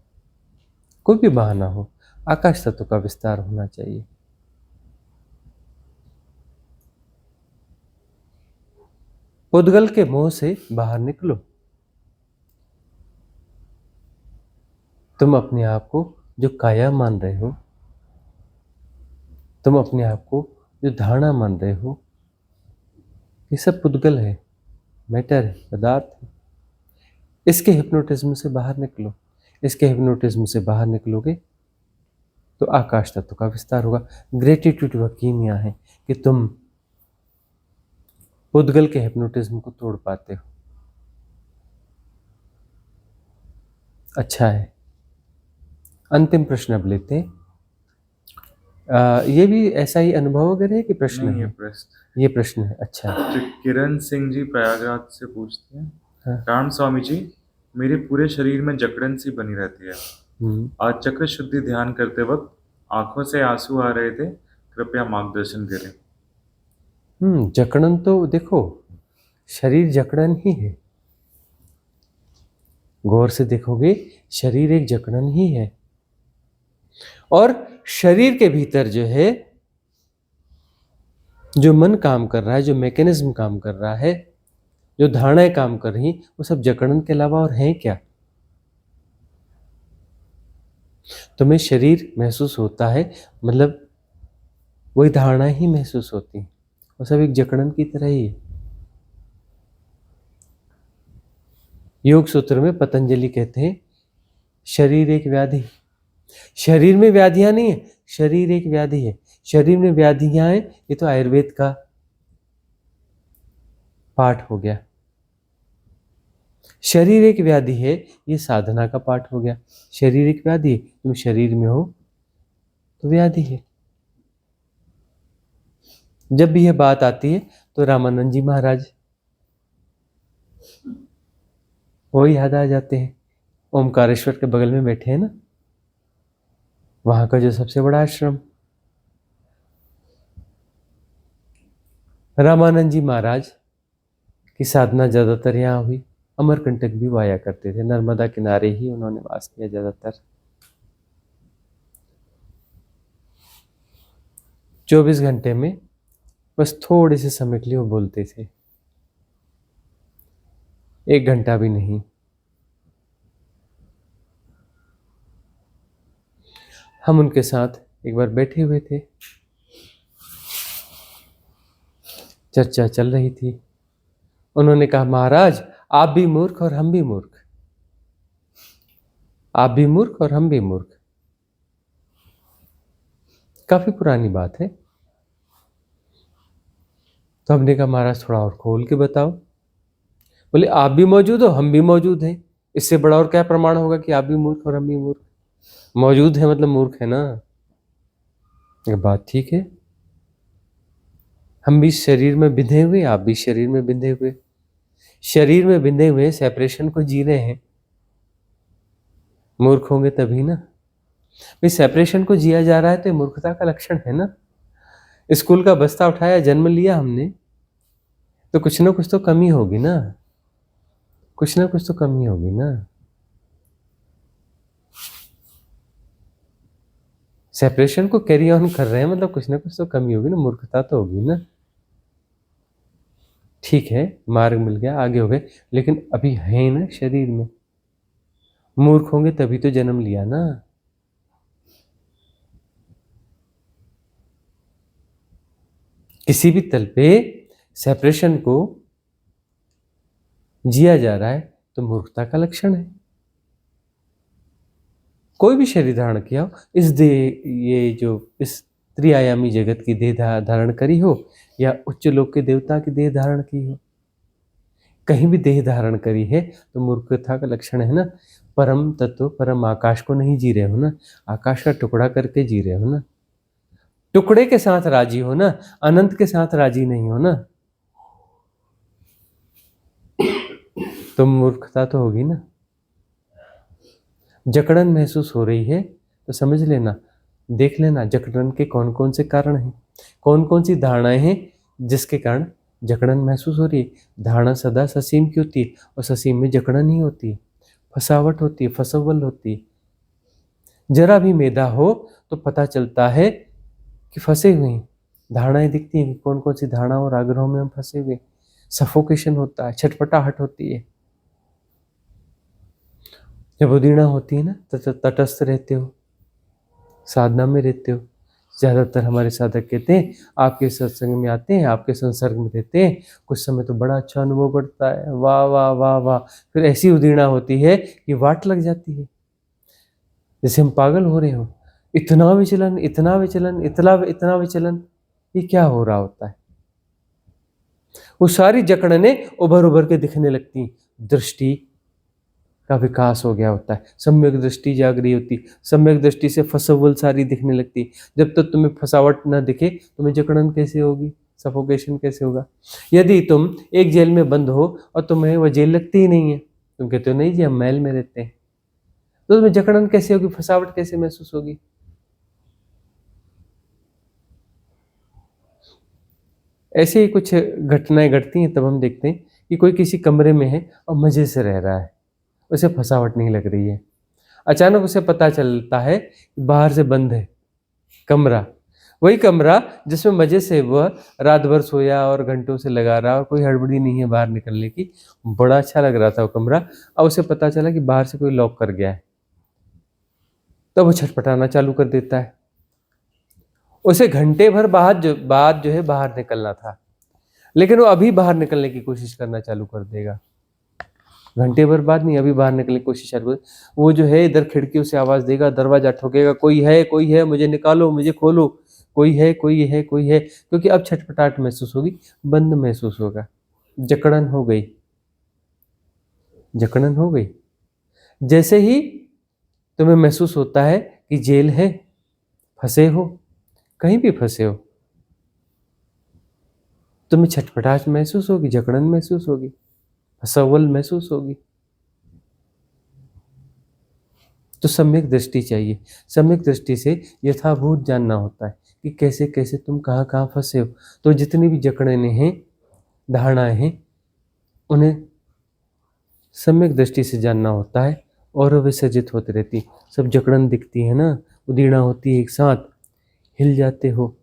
कोई भी बहाना हो, आकाश तत्व का विस्तार होना चाहिए। उद्गल के मोह से बाहर निकलो। तुम अपने आप को जो काया मान रहे हो, तुम अपने आप को जो धारणा मान रहे हो, ये सब पुद्गल है, मैटर है, पदार्थ है। इसके हिप्नोटिज्म से बाहर निकलो। इसके हिप्नोटिज्म से बाहर निकलोगे तो आकाश तत्व का विस्तार होगा। ग्रेटिट्यूड वह कीमिया है कि तुम पुद्गल के हिप्नोटिज्म को तोड़ पाते हो। अच्छा है। अंतिम प्रश्न अब लेते हैं। ये भी ऐसा ही अनुभव वगैरह है कि प्रश्न नहीं, ये है? प्रश्न ये प्रश्न है, अच्छा। तो किरण सिंह जी प्रयागराज से पूछते हैं, हाँ। राम स्वामी जी, मेरे पूरे शरीर में जकड़न सी बनी रहती है। हम्म। आज चक्र शुद्धि ध्यान करते वक्त आंखों से आंसू आ रहे थे, कृपया मार्गदर्शन करें। जकड़न तो देखो, शरीर जकड़न ही है। गौर से देखोगे, शरीर एक जकड़न ही है। और शरीर के भीतर जो है, जो मन काम कर रहा है, जो मैकेनिज्म काम कर रहा है, जो धारणाएं काम कर रही, वो सब जकड़न के अलावा और हैं क्या? तुम्हें शरीर महसूस होता है, मतलब वही धारणाएं ही महसूस होती हैं, वो सब एक जकड़न की तरह ही है। योग सूत्र में पतंजलि कहते हैं, शरीर एक व्याधि। शरीर में व्याधियां नहीं है, शरीर एक व्याधि है। शरीर में व्याधियां हैं, ये तो आयुर्वेद का पाठ हो गया। शरीर एक व्याधि है, ये साधना का पाठ हो गया। शरीर एक व्याधि है, तुम शरीर में हो तो व्याधि है। जब भी यह बात आती है तो रामानंद जी महाराज वो याद आ जाते हैं। ओमकारेश्वर के बगल में बैठे हैं ना, वहां का जो सबसे बड़ा आश्रम, रामानंद जी महाराज की साधना ज्यादातर यहाँ हुई। अमरकंटक भी वो आया करते थे, नर्मदा किनारे ही उन्होंने वास किया ज्यादातर। 24 घंटे में बस थोड़े से समय के लिए वो बोलते थे, 1 घंटा भी नहीं। हम उनके साथ एक बार बैठे हुए थे, चर्चा चल रही थी। उन्होंने कहा, महाराज आप भी मूर्ख और हम भी मूर्ख, आप भी मूर्ख और हम भी मूर्ख। काफी पुरानी बात है। तो हमने कहा, महाराज थोड़ा और खोल के बताओ। बोले, आप भी मौजूद हो, हम भी मौजूद हैं, इससे बड़ा और क्या प्रमाण होगा कि आप भी मूर्ख और हम भी मूर्ख? मौजूद है मतलब मूर्ख है ना। ये बात ठीक है, हम भी शरीर में बिंधे हुए, आप भी शरीर में बिंधे हुए, शरीर में बिंधे हुए सेपरेशन को जी रहे हैं। मूर्ख होंगे तभी ना। भाई सेपरेशन को जिया जा रहा है तो ये मूर्खता का लक्षण है ना। स्कूल का बस्ता उठाया, जन्म लिया हमने, तो कुछ ना कुछ तो कमी होगी ना, कुछ ना कुछ तो कमी होगी ना। सेपरेशन को कैरी ऑन कर रहे हैं मतलब कुछ ना कुछ तो कमी होगी ना, मूर्खता तो होगी ना। ठीक है, मार्ग मिल गया, आगे हो गए, लेकिन अभी है ना शरीर में। मूर्ख होंगे तभी तो जन्म लिया ना। किसी भी तल पे सेपरेशन को जिया जा रहा है तो मूर्खता का लक्षण है। कोई भी शरीर धारण किया हो, इस देह, ये जो इस त्रिआयामी जगत की देह धारण करी हो, या उच्च लोक के देवता की देह धारण की हो, कहीं भी देह धारण करी है तो मूर्खता का लक्षण है ना। परम तत्व, परम आकाश को नहीं जी रहे हो ना, आकाश का टुकड़ा करके जी रहे हो ना। टुकड़े के साथ राजी हो ना, अनंत के साथ राजी नहीं हो ना, तो मूर्खता तो होगी ना। जकड़न महसूस हो रही है तो समझ लेना, देख लेना जकड़न के कौन कौन से कारण हैं, कौन कौन सी धारणाएं हैं जिसके कारण जकड़न महसूस हो रही है। धारणा सदा ससीम की होती है और ससीम में जकड़न ही होती है, फसावट होती है, फसवल होती है। जरा भी मेदा हो तो पता चलता है कि फंसे हुए हैं। धारणाएं दिखती हैं कि कौन कौन सी धारणाओं और आग्रहों में हम फंसे हुए। सफोकेशन होता है, छटपटाहट होती है। जब उदीर्णा होती है ना, तटस्थ रहते हो, साधना में रहते हो। ज्यादातर हमारे साधक कहते हैं, आपके सत्संग में आते हैं, आपके संसर्ग में रहते हैं, कुछ समय तो बड़ा अच्छा अनुभव बढ़ता है, वाह वाह वाह वाह, फिर ऐसी उदीर्णा होती है कि वाट लग जाती है, जैसे हम पागल हो रहे हो। इतना विचलन, इतना विचलन, इतना विचलन, ये क्या हो रहा होता है? वो सारी जकड़ने उभर उभर के दिखने लगती। दृष्टि, का विकास हो गया होता है, सम्यक दृष्टि जाग रही होती। सम्यक दृष्टि से फसवल सारी दिखने लगती। जब तक तुम्हें फसावट न दिखे तुम्हें जकड़न कैसे होगी, सफोकेशन कैसे होगा। यदि तुम एक जेल में बंद हो और तुम्हें वह जेल लगती ही नहीं है, तुम कहते हो नहीं जी हम महल में रहते हैं, तो तुम्हें जकड़न कैसे होगी, फसावट कैसे महसूस होगी। ऐसे ही कुछ घटनाएं घटती हैं, तब हम देखते हैं कि कोई किसी कमरे में है और मजे से रह रहा है, उसे फसावट नहीं लग रही है। अचानक उसे पता चलता है कि बाहर से बंद है कमरा, वही कमरा जिसमें मजे से वह रात भर सोया और घंटों से लगा रहा और कोई हड़बड़ी नहीं है बाहर निकलने की, बड़ा अच्छा लग रहा था वो कमरा। अब उसे पता चला कि बाहर से कोई लॉक कर गया है, तब वो छटपटाना चालू कर देता है। उसे घंटे भर बाद जो है बाहर निकलना था, लेकिन वो अभी बाहर निकलने की कोशिश करना चालू कर देगा। घंटे भर बाद नहीं, अभी बाहर निकलने की कोशिश चालू कर। वो जो है इधर खिड़कियों से आवाज देगा, दरवाजा ठोकेगा, कोई है मुझे निकालो, मुझे खोलो, कोई है कोई है कोई है, क्योंकि अब छटपटाहट महसूस होगी, बंद महसूस होगा, जकड़न हो गई, जकड़न हो गई। जैसे ही तुम्हें महसूस होता है कि जेल है, फंसे हो, कहीं भी फंसे हो, तुम्हें छटपटाहट महसूस होगी, जकड़न महसूस होगी, फसवल महसूस होगी। तो सम्यक दृष्टि चाहिए। सम्यक दृष्टि से यथाभूत जानना होता है कि कैसे कैसे तुम कहाँ कहाँ फंसे हो। तो जितनी भी जकड़ने हैं, धारणाएं हैं, उन्हें सम्यक दृष्टि से जानना होता है और विसर्जित होती रहती। सब जकड़न दिखती है ना, उदीड़ा होती है एक साथ, हिल जाते हो,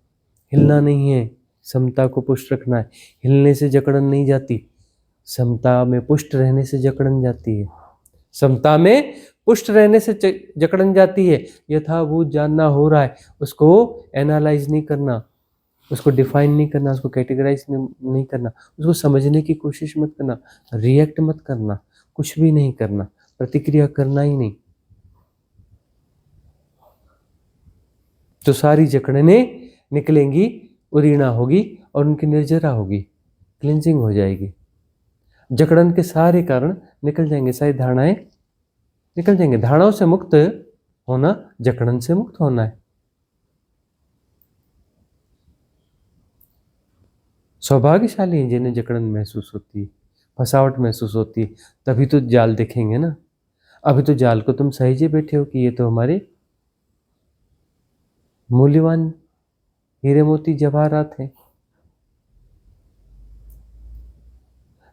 हिलना नहीं है, समता को पुष्ट रखना है। हिलने से जकड़न नहीं जाती, समता में पुष्ट रहने से जकड़न जाती है। समता में पुष्ट रहने से जकड़न जाती है। यथाभूत जानना हो रहा है, उसको एनालाइज नहीं करना, उसको डिफाइन नहीं करना, उसको कैटेगराइज नहीं करना, उसको समझने की कोशिश मत करना, रिएक्ट मत करना, कुछ भी नहीं करना, प्रतिक्रिया करना ही नहीं। तो सारी जकड़नें निकलेंगी, उरीणा होगी और उनकी निर्जरा होगी, क्लिंजिंग हो जाएगी। जकड़न के सारे कारण निकल जाएंगे, सारी धारणाएं निकल जाएंगे। धारणाओं से मुक्त होना जकड़न से मुक्त होना है। सौभाग्यशाली हैं जिन्हें जकड़न महसूस होती है, फसावट महसूस होती है, तभी तो जाल दिखेंगे ना। अभी तो जाल को तुम सहेजे बैठे हो कि ये तो हमारे मूल्यवान हीरे मोती जवाहरात हैं।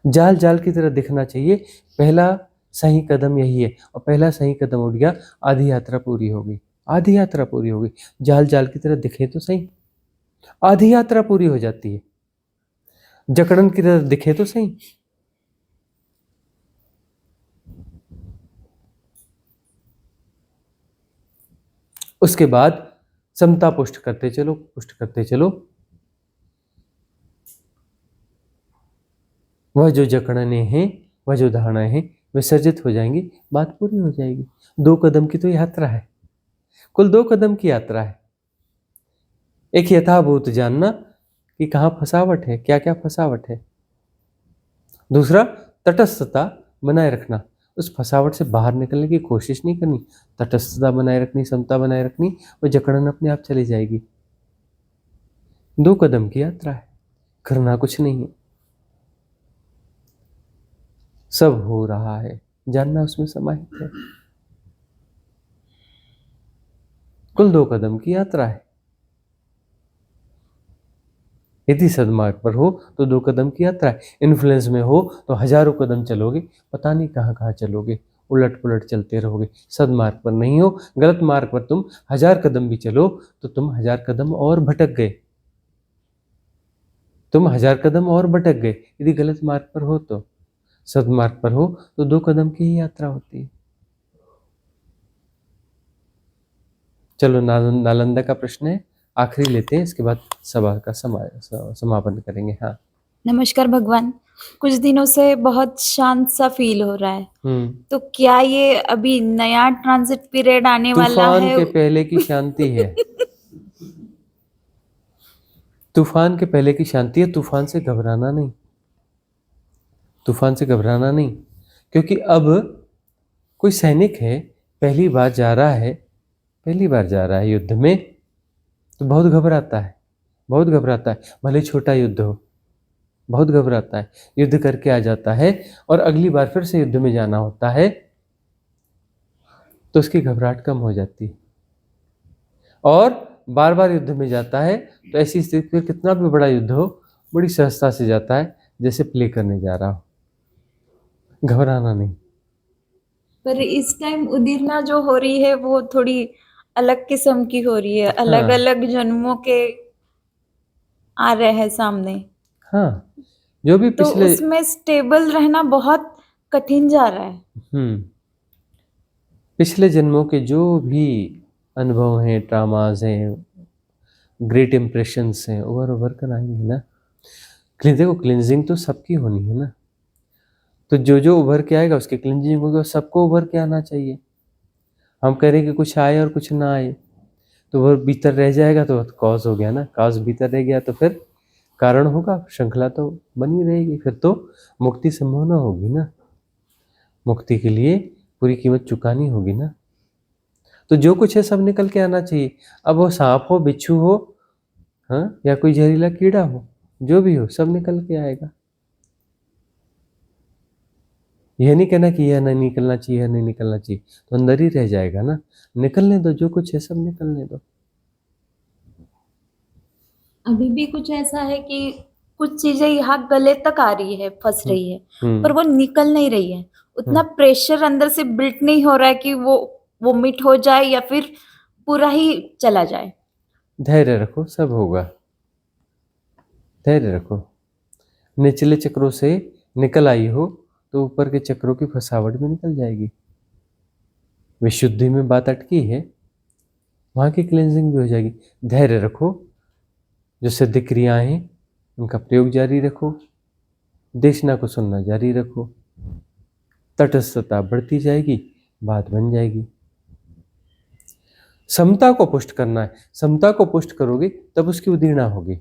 जाल जाल की तरह दिखना चाहिए। पहला सही कदम यही है, और पहला सही कदम उठ गया, आधी यात्रा पूरी हो गई, आधी यात्रा पूरी हो गई। जाल जाल की तरह दिखे तो सही, आधी यात्रा पूरी हो जाती है। जकड़न की तरह दिखे तो सही। उसके बाद समता पुष्ट करते चलो, पुष्ट करते चलो। वह जो जकड़ने हैं, वह जो धारणाएं हैं, विसर्जित हो जाएंगी, बात पूरी हो जाएगी। 2 कदम की तो यात्रा है, कुल 2 कदम की यात्रा है। एक यथाभूत जानना कि कहाँ फसावट है, क्या क्या फसावट है। दूसरा तटस्थता बनाए रखना, उस फसावट से बाहर निकलने की कोशिश नहीं करनी, तटस्थता बनाए रखनी, समता बनाए रखनी, वो जकड़न अपने आप चली जाएगी। 2 कदम की यात्रा है, करना कुछ नहीं है, सब हो रहा है, जानना उसमें समाहित है। कुल 2 कदम की यात्रा है। यदि सदमार्ग पर हो तो 2 कदम की यात्रा है। इन्फ्लुएंस में हो तो हजारों कदम चलोगे, पता नहीं कहाँ कहाँ चलोगे, उलट पुलट चलते रहोगे। सदमार्ग पर नहीं हो, गलत मार्ग पर तुम 1000 कदम भी चलो तो तुम 1000 कदम और भटक गए, तुम 1000 कदम और भटक गए। यदि गलत मार्ग पर हो तो, सदमार्ग पर हो तो 2 कदम की ही यात्रा होती है। चलो नालंदा का प्रश्न है, आखिरी लेते हैं, इसके बाद सभा का समापन करेंगे। हाँ, नमस्कार भगवान, कुछ दिनों से बहुत शांत सा फील हो रहा है, तो क्या ये अभी नया ट्रांजिट पीरियड आने वाला तूफान है? के पहले की शांति है। तूफान के पहले की शांति है, तूफान से घबराना नहीं, तूफान से घबराना नहीं, क्योंकि अब कोई सैनिक है, पहली बार जा रहा है युद्ध में, तो बहुत घबराता है, भले छोटा युद्ध हो, बहुत घबराता है। युद्ध करके आ जाता है और अगली बार फिर से युद्ध में जाना होता है, तो उसकी घबराहट कम हो जाती है। और बार बार युद्ध में जाता है, तो ऐसी स्थिति में कितना भी बड़ा युद्ध हो, बड़ी सहजता से जाता है, जैसे प्ले करने जा रहा हो, घबराना नहीं। पर इस टाइम उदीरना जो हो रही है वो थोड़ी अलग किस्म की हो रही है, अलग हाँ। अलग जन्मों के आ रहे हैं सामने, हाँ, जो भी तो पिछले उसमें स्टेबल रहना बहुत कठिन जा रहा है। पिछले जन्मों के जो भी अनुभव हैं, ट्रामाज हैं, ग्रेट इम्प्रेशंस हैं, उभर कर आएंगे ना। देखो, क्लिनजिंग तो सबकी होनी है ना, तो जो जो उभर के आएगा उसकी क्लिनजिंग होगी, और सबको उभर के आना चाहिए। हम कह रहे हैं कि कुछ आए और कुछ ना आए, तो वो भीतर रह जाएगा तो कॉज हो गया ना, कॉज भीतर रह गया तो फिर कारण होगा, श्रृंखला तो बनी रहेगी, फिर तो मुक्ति संभव ना होगी ना, मुक्ति के लिए पूरी कीमत चुकानी होगी ना। तो जो कुछ है सब निकल के आना चाहिए। अब वो सांप हो, बिच्छू हो, हाँ, या कोई जहरीला कीड़ा हो, जो भी हो, सब निकल के आएगा। यह नहीं कहना कि यह नहीं निकलना चाहिए, यह नहीं निकलना चाहिए, तो अंदर ही रह जाएगा ना। निकलने दो, जो कुछ है सब निकलने दो। अभी भी कुछ ऐसा है कि कुछ चीजें यहाँ गले तक आ रही है, फंस रही है, पर वो निकल नहीं रही है। उतना प्रेशर अंदर से बिल्ट नहीं हो रहा है कि वो वोमिट हो जाए या फिर पूरा ही चला जाए। धैर्य रखो, सब होगा, धैर्य रखो। निचले चक्रों से निकल आई हो तो ऊपर के चक्रों की फसावट भी निकल जाएगी। विशुद्धि में बात अटकी है, वहाँ की क्लेंजिंग भी हो जाएगी। धैर्य रखो, जो सिद्ध क्रियाएं हैं उनका प्रयोग जारी रखो, देशना को सुनना जारी रखो, तटस्थता बढ़ती जाएगी, बात बन जाएगी। समता को पुष्ट करना है, समता को पुष्ट करोगे तब उसकी उदीर्णा होगी,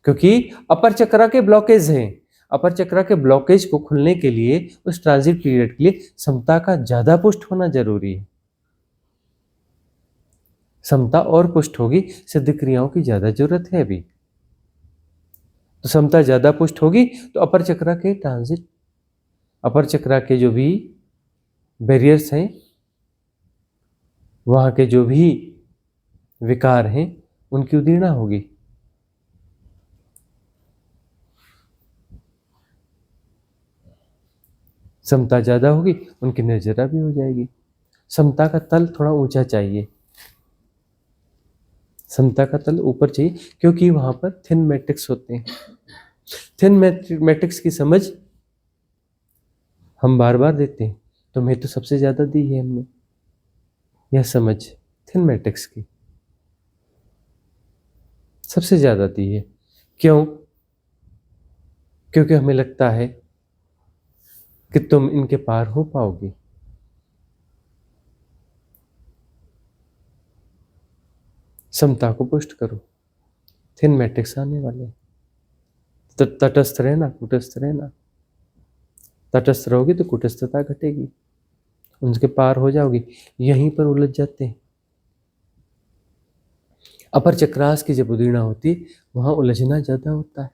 क्योंकि अपर चक्रा के ब्लॉकेज हैं। अपर चक्रा के ब्लॉकेज को खुलने के लिए, उस ट्रांजिट पीरियड के लिए समता का ज्यादा पुष्ट होना जरूरी है। समता और पुष्ट होगी, सिद्ध क्रियाओं की ज्यादा जरूरत है अभी। तो समता ज्यादा पुष्ट होगी तो अपर चक्रा के ट्रांजिट, अपर चक्रा के जो भी बैरियर्स हैं, वहां के जो भी विकार हैं, उनकी उदीर्णा होगी। समता ज्यादा होगी, उनकी निर्जरा भी हो जाएगी। समता का तल थोड़ा ऊंचा चाहिए, समता का तल ऊपर चाहिए, क्योंकि वहां पर थिन मैट्रिक्स होते हैं। थिन मैट्रिक्स की समझ हम बार बार देते हैं, तुम्हें तो सबसे ज्यादा दी है हमने यह समझ, थिन मैट्रिक्स की सबसे ज्यादा दी है। क्यों? क्योंकि हमें लगता है कि तुम इनके पार हो पाओगे। समता को पुष्ट करो, थिन मैट्रिक्स आने वाले। तटस्थ रहना, कुटस्थ रहना। तटस्थ रहोगे तो कुटस्थता घटेगी, उनके पार हो जाओगी। यहीं पर उलझ जाते हैं। अपर चक्रास की जब उदीर्णा होती, वहां उलझना ज्यादा होता है,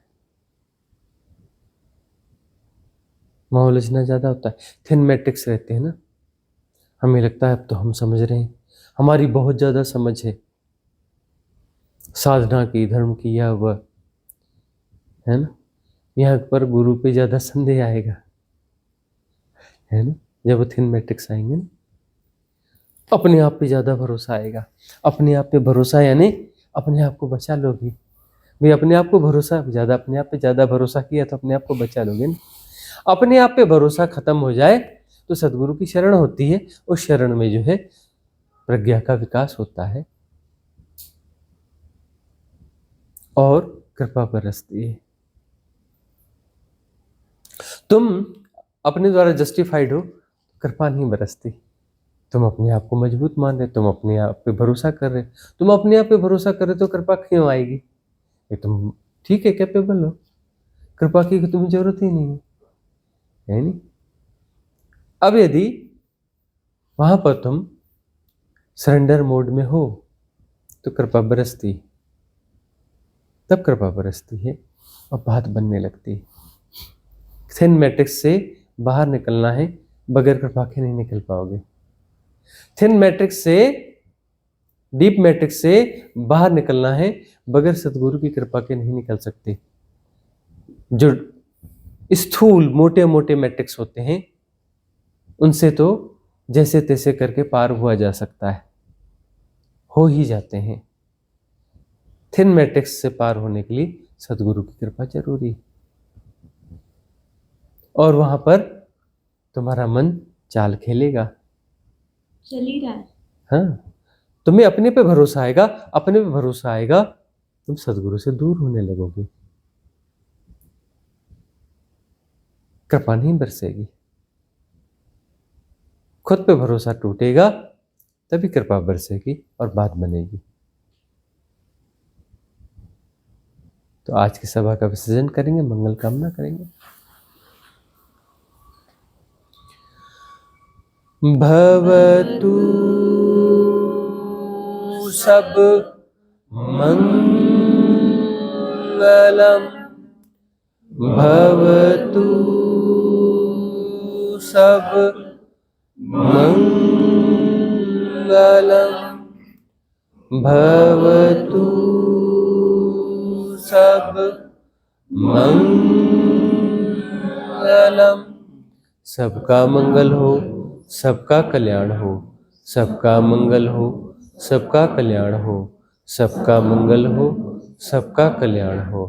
वहां उलझना ज्यादा होता है। थिन मैट्रिक्स रहते हैं ना, हमें लगता है अब तो हम समझ रहे हैं, हमारी बहुत ज्यादा समझ है साधना की, धर्म की, या वह है ना। यहाँ पर गुरु पे ज्यादा संदेह आएगा, है ना। जब वो थिन मैट्रिक्स आएंगे ना, अपने आप पे ज्यादा भरोसा आएगा। अपने आप पे भरोसा यानी अपने आप को बचा लोगे भाई। अपने आप को भरोसा ज्यादा, अपने आप पे ज्यादा भरोसा किया तो अपने आप को बचा लोगे ना। अपने आप पे भरोसा खत्म हो जाए तो सदगुरु की शरण होती है, उस शरण में जो है प्रज्ञा का विकास होता है और कृपा बरसती है। तुम अपने द्वारा जस्टिफाइड हो, कृपा नहीं बरसती। तुम अपने आप को मजबूत मान रहे, तुम अपने आप पे भरोसा कर रहे, तुम अपने आप पे भरोसा कर रहे तो कृपा क्यों आएगी? ये तुम ठीक है, कैपेबल हो, कृपा की तुम्हें जरूरत ही नहीं है नहीं। अब यदि वहाँ पर तुम सरेंडर मोड में हो तो कृपा बरसती, तब कृपा बरसती है और बात बनने लगती है। थिन मैट्रिक्स से बाहर निकलना है, बगैर कृपा के नहीं निकल पाओगे। थिन मैट्रिक्स से, डीप मैट्रिक्स से बाहर निकलना है, बगैर सदगुरु की कृपा के नहीं निकल सकते। जो स्थूल मोटे मोटे मैट्रिक्स होते हैं उनसे तो जैसे तैसे करके पार हुआ जा सकता है, हो ही जाते हैं। थिन मैट्रिक्स से पार होने के लिए सदगुरु की कृपा जरूरी है। और वहां पर तुम्हारा मन चाल खेलेगा, चल ही रहा है। हाँ, तुम्हें अपने पे भरोसा आएगा, अपने पे भरोसा आएगा, तुम सदगुरु से दूर होने लगोगे, कृपा नहीं बरसेगी। खुद पे भरोसा टूटेगा तभी कृपा बरसेगी और बात बनेगी। तो आज की सभा का विसर्जन करेंगे, मंगल कामना करेंगे। भवतु सब मंगलम, भवतु सब मंगलम, भवतु सब मंगलम। सबका मंगल हो, सबका कल्याण हो, सबका मंगल हो, सबका कल्याण हो, सबका मंगल हो, सबका कल्याण हो।